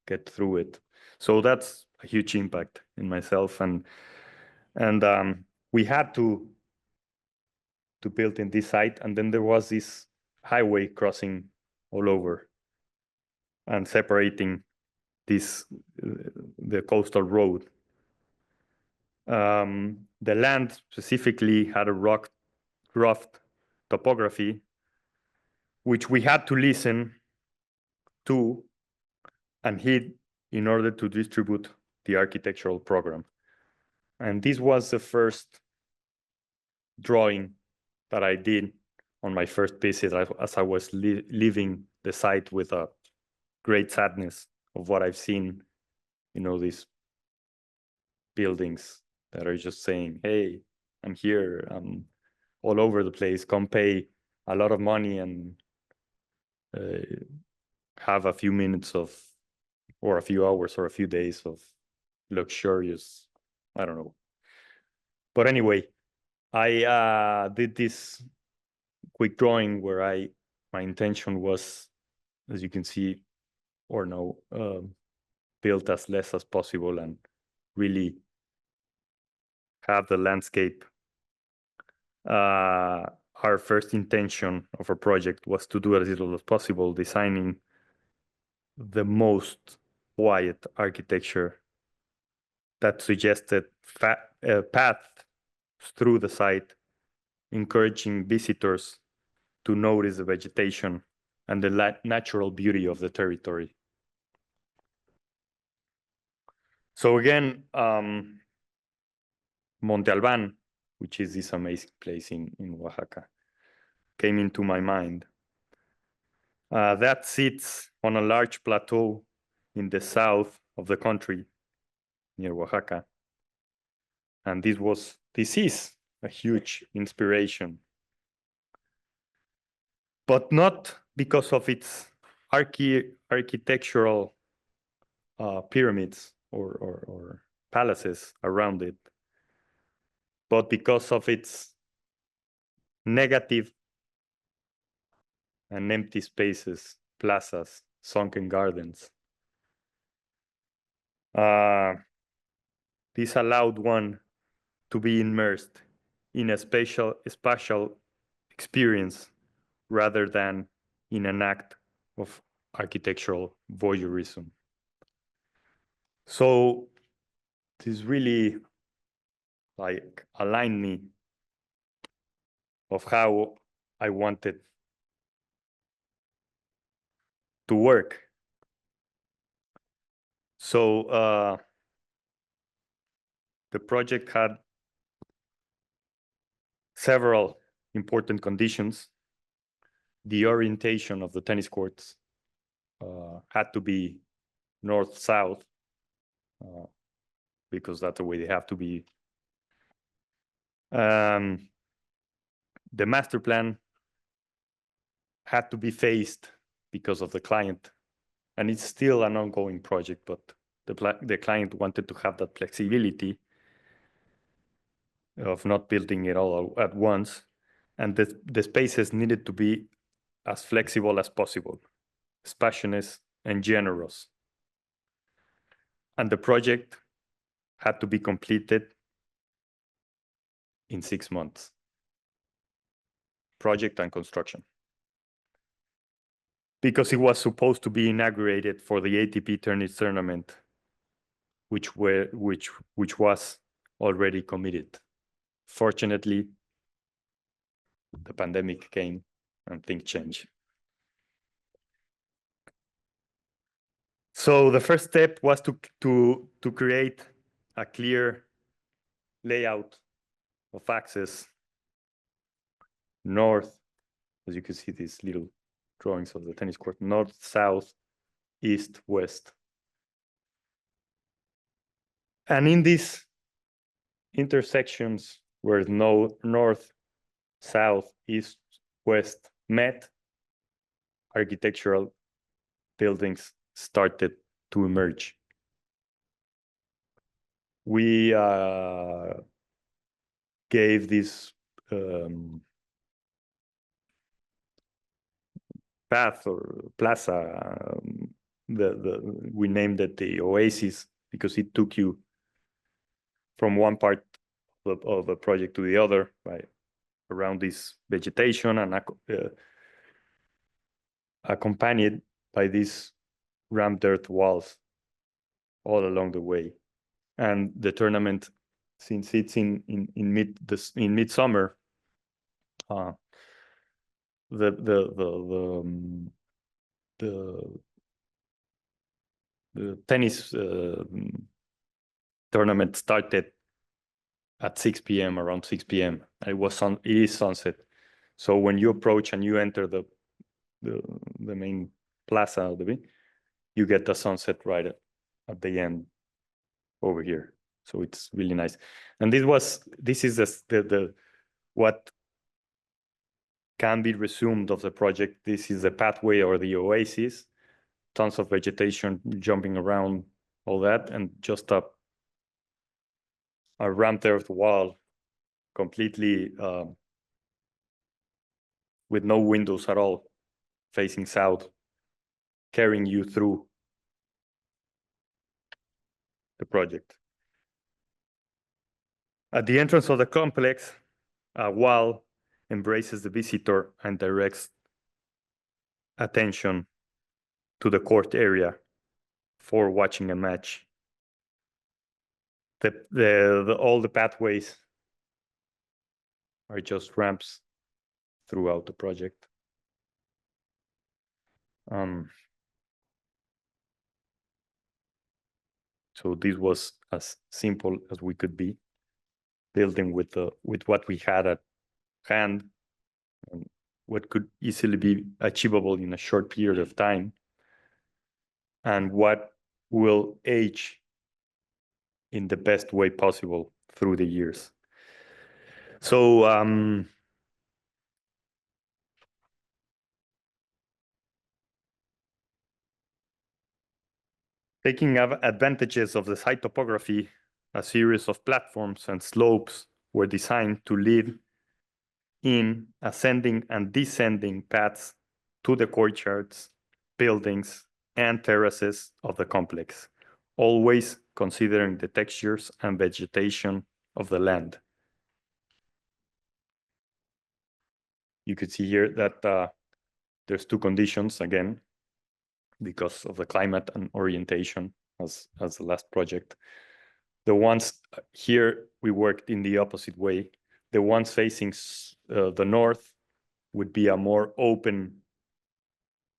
get through it. So that's a huge impact in myself, and we had to build in this site, and then there was this highway crossing all over and separating this the coastal road. The land specifically had a rough topography, which we had to listen to and hit in order to distribute the architectural program. And this was the first drawing that I did on my first visit, as I was leaving the site with a great sadness of what I've seen, these buildings that are just saying, hey, I'm here, I'm all over the place, come pay a lot of money and have a few minutes or a few hours or a few days of luxurious, I don't know. But anyway, I did this quick drawing where my intention was, as you can see, or no, build as less as possible and really have the landscape. Our first intention of our project was to do as little as possible, designing the most quiet architecture that suggested paths through the site, encouraging visitors to notice the vegetation and the natural beauty of the territory. So again, Monte Albán, which is this amazing place in Oaxaca, came into my mind. That sits on a large plateau in the south of the country, near Oaxaca. And this is a huge inspiration, but not because of its architectural pyramids or palaces around it, but because of its negative and empty spaces, plazas, sunken gardens. This allowed one to be immersed in a spatial experience rather than in an act of architectural voyeurism. So this really like aligned me of how I wanted to work. So the project had several important conditions. The orientation of the tennis courts had to be north-south because that's the way they have to be. The master plan had to be phased because of the client, and it's still an ongoing project, but the client wanted to have that flexibility of not building it all at once, and the spaces needed to be as flexible as possible, spacious and generous. And the project had to be completed in 6 months. Project and construction. Because it was supposed to be inaugurated for the ATP tennis tournament, which was already committed. Fortunately, the pandemic came and things changed. So the first step was to create a clear layout of access north, as you can see these little drawings of the tennis court, north, south, east, west. And in these intersections where no north, south, east, west met, architectural buildings started to emerge. We gave this path or plaza, we named it the Oasis because it took you from one part of the project to the other, right, around this vegetation and accompanied by these rammed earth walls all along the way. And the tournament, since it's in midsummer, the tennis tournament started at 6 p.m. around 6 p.m. It is sunset. So when you approach and you enter the main plaza of the you get the sunset right at the end over here. So it's really nice. And this is the what can be resumed of the project. This is the pathway or the oasis, tons of vegetation jumping around, all that, and just a rammed earth wall, completely with no windows at all, facing south, carrying you through the project. At the entrance of the complex, a wall embraces the visitor and directs attention to the court area for watching a match. All the pathways are just ramps throughout the project. So this was as simple as we could be, building with what we had at hand, and what could easily be achievable in a short period of time, and what will age in the best way possible through the years. So taking advantages of the site topography, a series of platforms and slopes were designed to lead in ascending and descending paths to the courtyards, buildings, and terraces of the complex, always considering the textures and vegetation of the land. You could see here that there's two conditions, again, because of the climate and orientation as the last project. The ones here, we worked in the opposite way. The ones facing the north would be a more open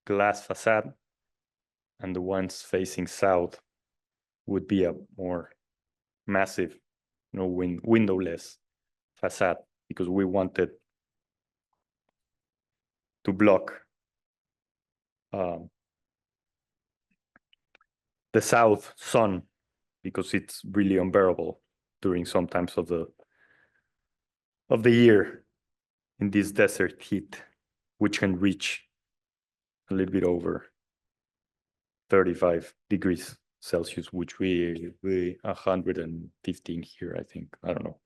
glass facade, and the ones facing south would be a more massive, windowless facade, because we wanted to block the south sun, because it's really unbearable during some times of the year in this desert heat, which can reach a little bit over 35 degrees Celsius, which we 115 here, I think. I don't know.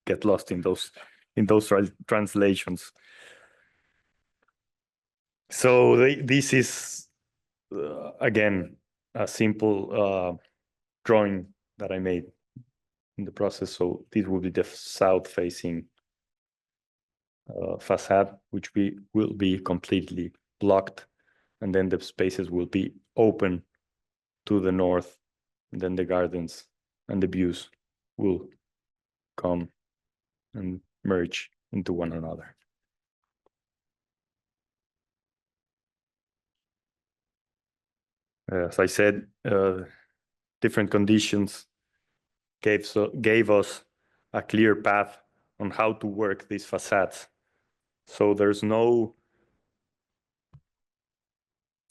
Get lost in those translations. So this is again a simple drawing that I made in the process. So this will be the south-facing facade, which will be completely blocked, and then the spaces will be open to the north, and then the gardens and the views will come and merge into one another. As I said, different conditions gave us a clear path on how to work these facades. So there's no,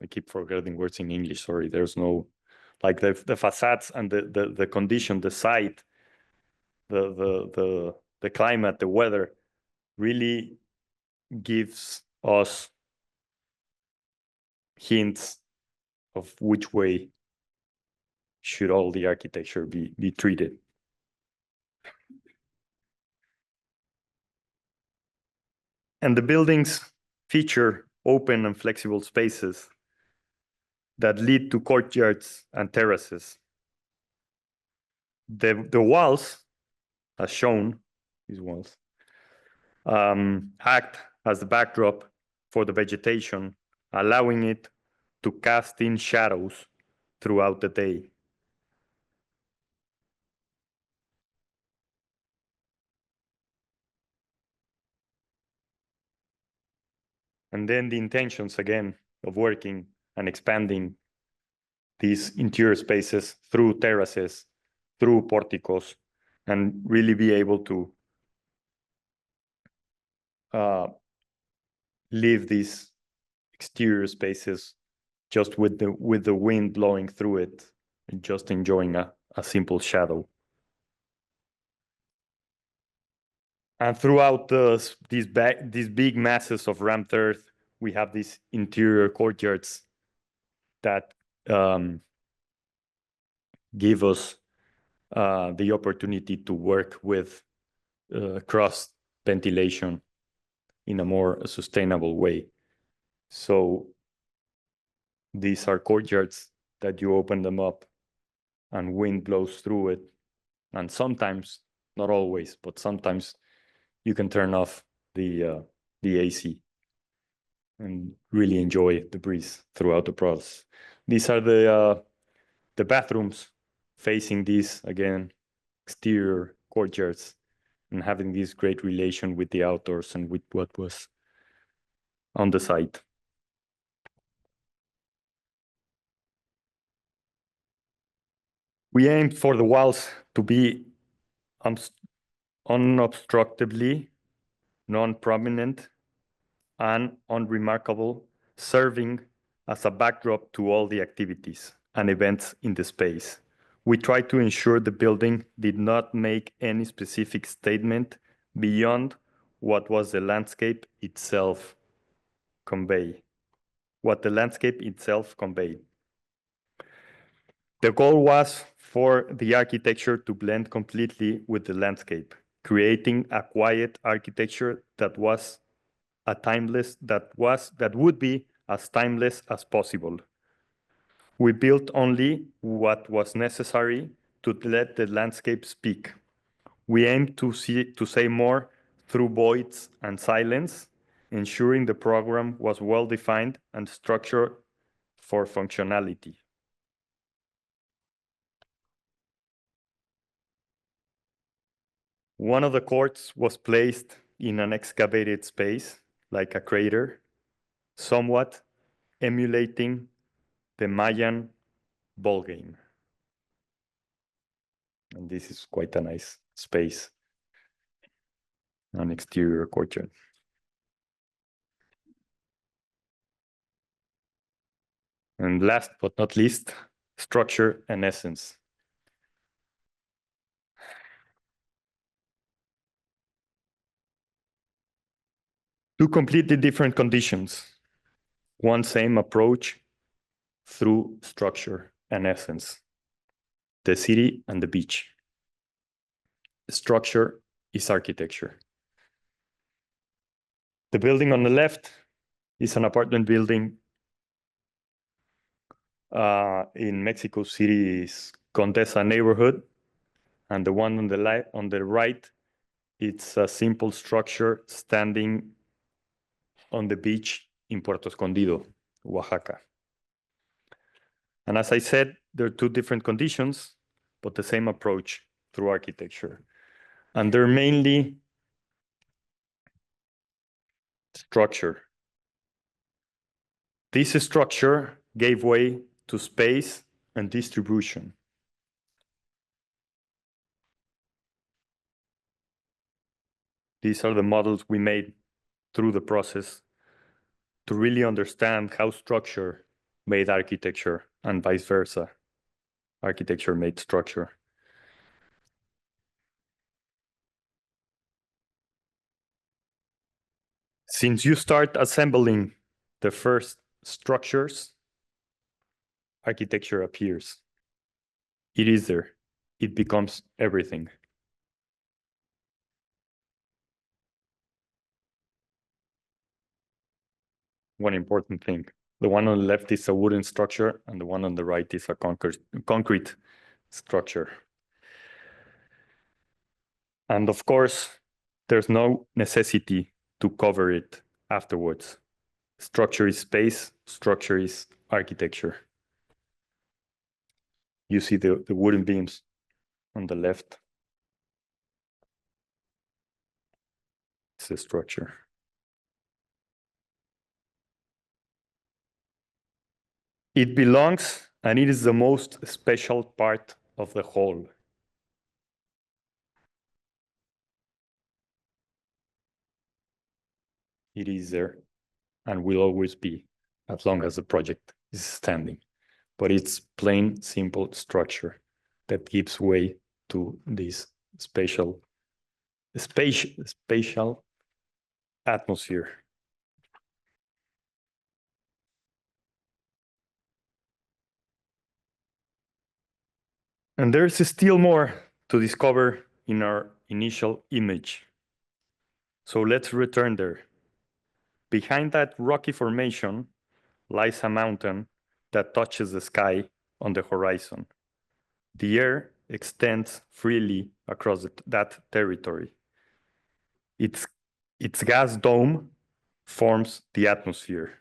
I keep forgetting words in English, sorry. There's no, like the facades and the condition, the site, the climate, the weather really gives us hints of which way should all the architecture be treated. And the buildings feature open and flexible spaces that lead to courtyards and terraces. The walls, as shown, these walls, act as the backdrop for the vegetation, allowing it to cast in shadows throughout the day. And then the intentions, again, of working and expanding these interior spaces through terraces, through porticos, and really be able to leave these exterior spaces just with the wind blowing through it and just enjoying a simple shadow. And throughout these big masses of rammed earth, we have these interior courtyards that give us the opportunity to work with cross ventilation in a more sustainable way. So these are courtyards that you open them up and wind blows through it. And sometimes, not always, but sometimes you can turn off the AC and really enjoy the breeze throughout the process. These are the bathrooms facing these, again, exterior courtyards and having this great relation with the outdoors and with what was on the site. We aimed for the walls to be unobstructedly non-prominent and unremarkable, serving as a backdrop to all the activities and events in the space. We tried to ensure the building did not make any specific statement beyond what was the landscape itself conveyed. The goal was for the architecture to blend completely with the landscape, creating a quiet architecture that would be as timeless as possible. We built only what was necessary to let the landscape speak. We aimed to say more through voids and silence, ensuring the program was well-defined and structured for functionality. One of the courts was placed in an excavated space, like a crater, somewhat emulating the Mayan ball game. And this is quite a nice space, an exterior courtyard. And last but not least, structure and essence. Two completely different conditions, one same approach through structure and essence. The city and the beach. Structure is architecture. The building on the left is an apartment building in Mexico City's Condesa neighborhood. And the one on the right, it's a simple structure standing on the beach in Puerto Escondido, Oaxaca. And as I said, there are two different conditions, but the same approach through architecture. And they're mainly structure. This structure gave way to space and distribution. These are the models we made through the process to really understand how structure made architecture and vice versa. Architecture made structure. Since you start assembling the first structures, architecture appears. It is there. It becomes everything. One important thing. The one on the left is a wooden structure, and the one on the right is a concrete structure. And of course, there's no necessity to cover it afterwards. Structure is space, structure is architecture. You see the wooden beams on the left. It's the structure. It belongs, and it is the most special part of the whole. It is there and will always be as long as the project is standing. But it's plain, simple structure that gives way to this spatial atmosphere. And there's still more to discover in our initial image. So let's return there. Behind that rocky formation lies a mountain that touches the sky on the horizon. The air extends freely across that territory. Its gas dome forms the atmosphere.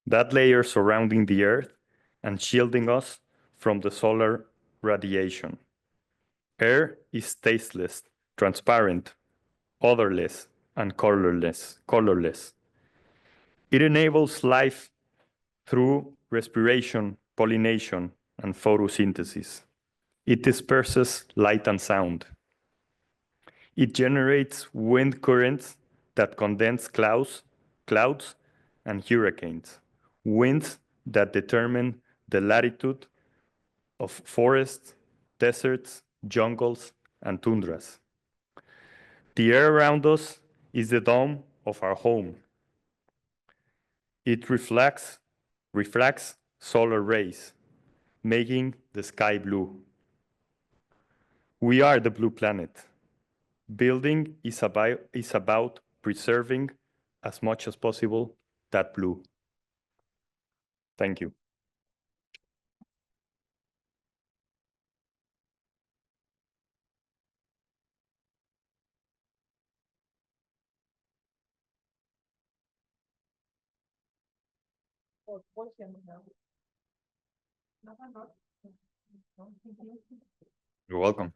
That layer surrounding the Earth and shielding us from the solar radiation. Air is tasteless, transparent, odorless, and colorless. It enables life through respiration, pollination, and photosynthesis. It disperses light and sound. It generates wind currents that condense clouds clouds, and hurricanes, winds that determine the latitude of forests, deserts, jungles, and tundras. The air around us is the dome of our home. It reflects solar rays, making the sky blue. We are the blue planet. Building is about preserving as much as possible that blue. Thank you. You're welcome.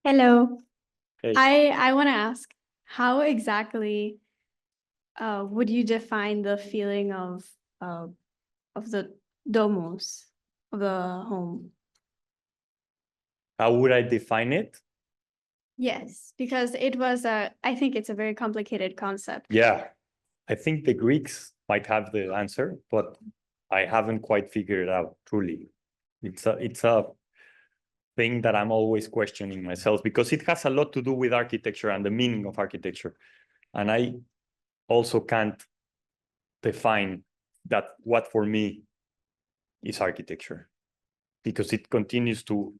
Hello. Hey. I want to ask, how exactly would you define the feeling of the domos of the home? How would I define it? Yes, because I think it's a very complicated concept. Yeah, I think the Greeks might have the answer, but I haven't quite figured it out truly. It's a thing that I'm always questioning myself because it has a lot to do with architecture and the meaning of architecture. And I also can't define that what for me is architecture because it continues to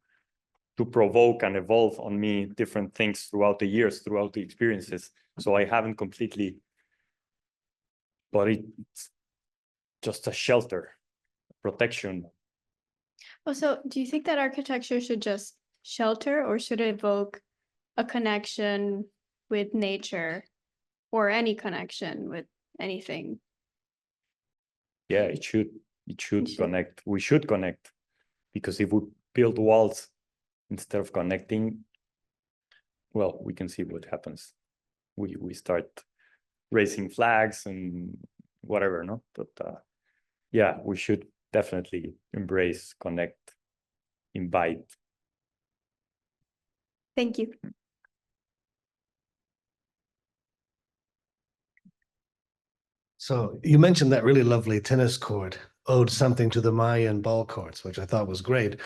provoke and evolve on me different things throughout the years, throughout the experiences. So I haven't completely, but it's just a shelter, protection. Oh, so do you think that architecture should just shelter or should it evoke a connection with nature or any connection with anything? Yeah, it should should. connect. We should connect because if we build walls instead of connecting, well, we can see what happens. We start raising flags and whatever, no? But yeah, we should definitely embrace, connect, invite. Thank you. So you mentioned that really lovely tennis court owed something to the Mayan ball courts, which I thought was great.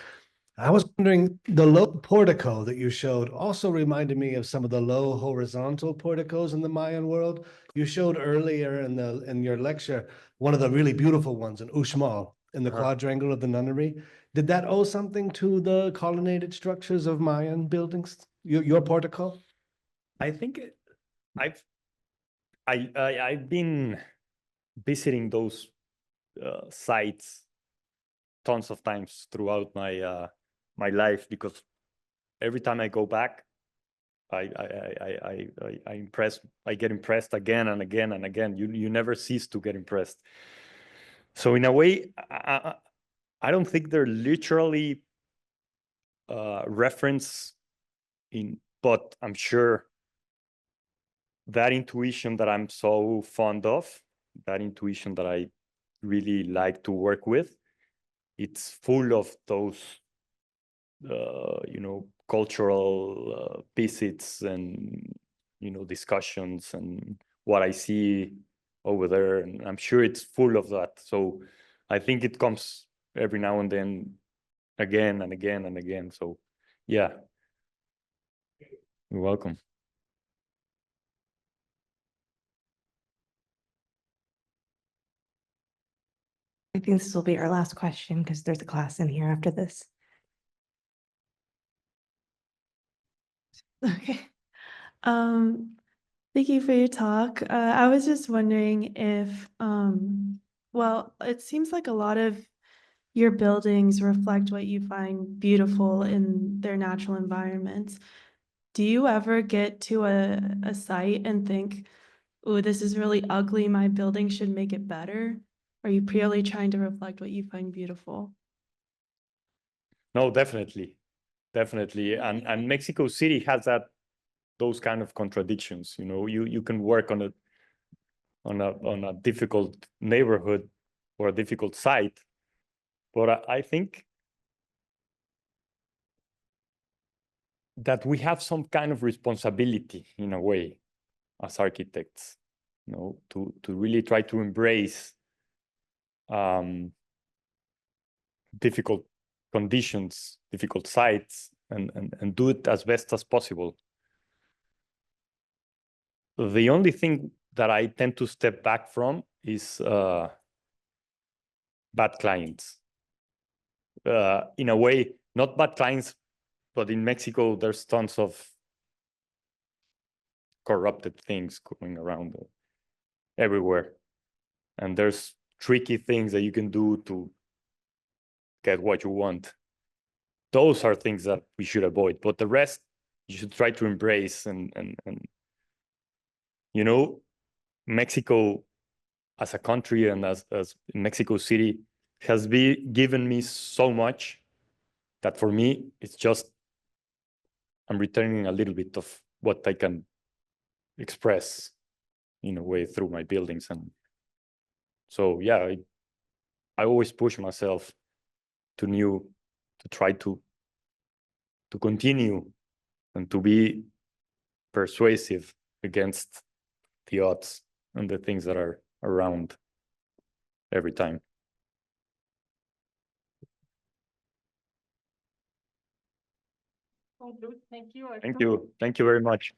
I was wondering, the low portico that you showed also reminded me of some of the low horizontal porticos in the Mayan world. You showed earlier in your lecture one of the really beautiful ones in Uxmal in the quadrangle of the nunnery. Did that owe something to the colonnaded structures of Mayan buildings? Your portico? I think I've been visiting those sites tons of times throughout my my life because every time I go back, I get impressed again and again and again. You never cease to get impressed. So in a way, I don't think they're literally reference in, but I'm sure that intuition that I'm so fond of, that intuition that I really like to work with, it's full of those, cultural visits and, discussions and what I see over there. And I'm sure it's full of that. So I think it comes every now and then, again and again and again. So yeah, you're welcome. I think this will be our last question because there's a class in here after this. Okay. Thank you for your talk. I was just wondering if, well, it seems like a lot of your buildings reflect what you find beautiful in their natural environments. Do you ever get to a site and think, oh, this is really ugly, my building should make it better? Are you purely trying to reflect what you find beautiful? No, definitely, definitely. And Mexico City has those kind of contradictions. You know, you can work on a difficult neighborhood or a difficult site, but I think that we have some kind of responsibility in a way as architects, you know, to really try to embrace difficult conditions, difficult sites, and do it as best as possible. The only thing that I tend to step back from is bad clients. In a way, not bad clients, but in Mexico, there's tons of corrupted things going around everywhere. And there's tricky things that you can do to get what you want. Those are things that we should avoid, but the rest you should try to embrace. And you know, Mexico as a country and as Mexico City has given me so much that for me, it's just, I'm returning a little bit of what I can express in a way through my buildings. And so, yeah, I always push myself to try to continue and to be persuasive against the odds and the things that are around every time. Thank you. Thank you. Thank you very much.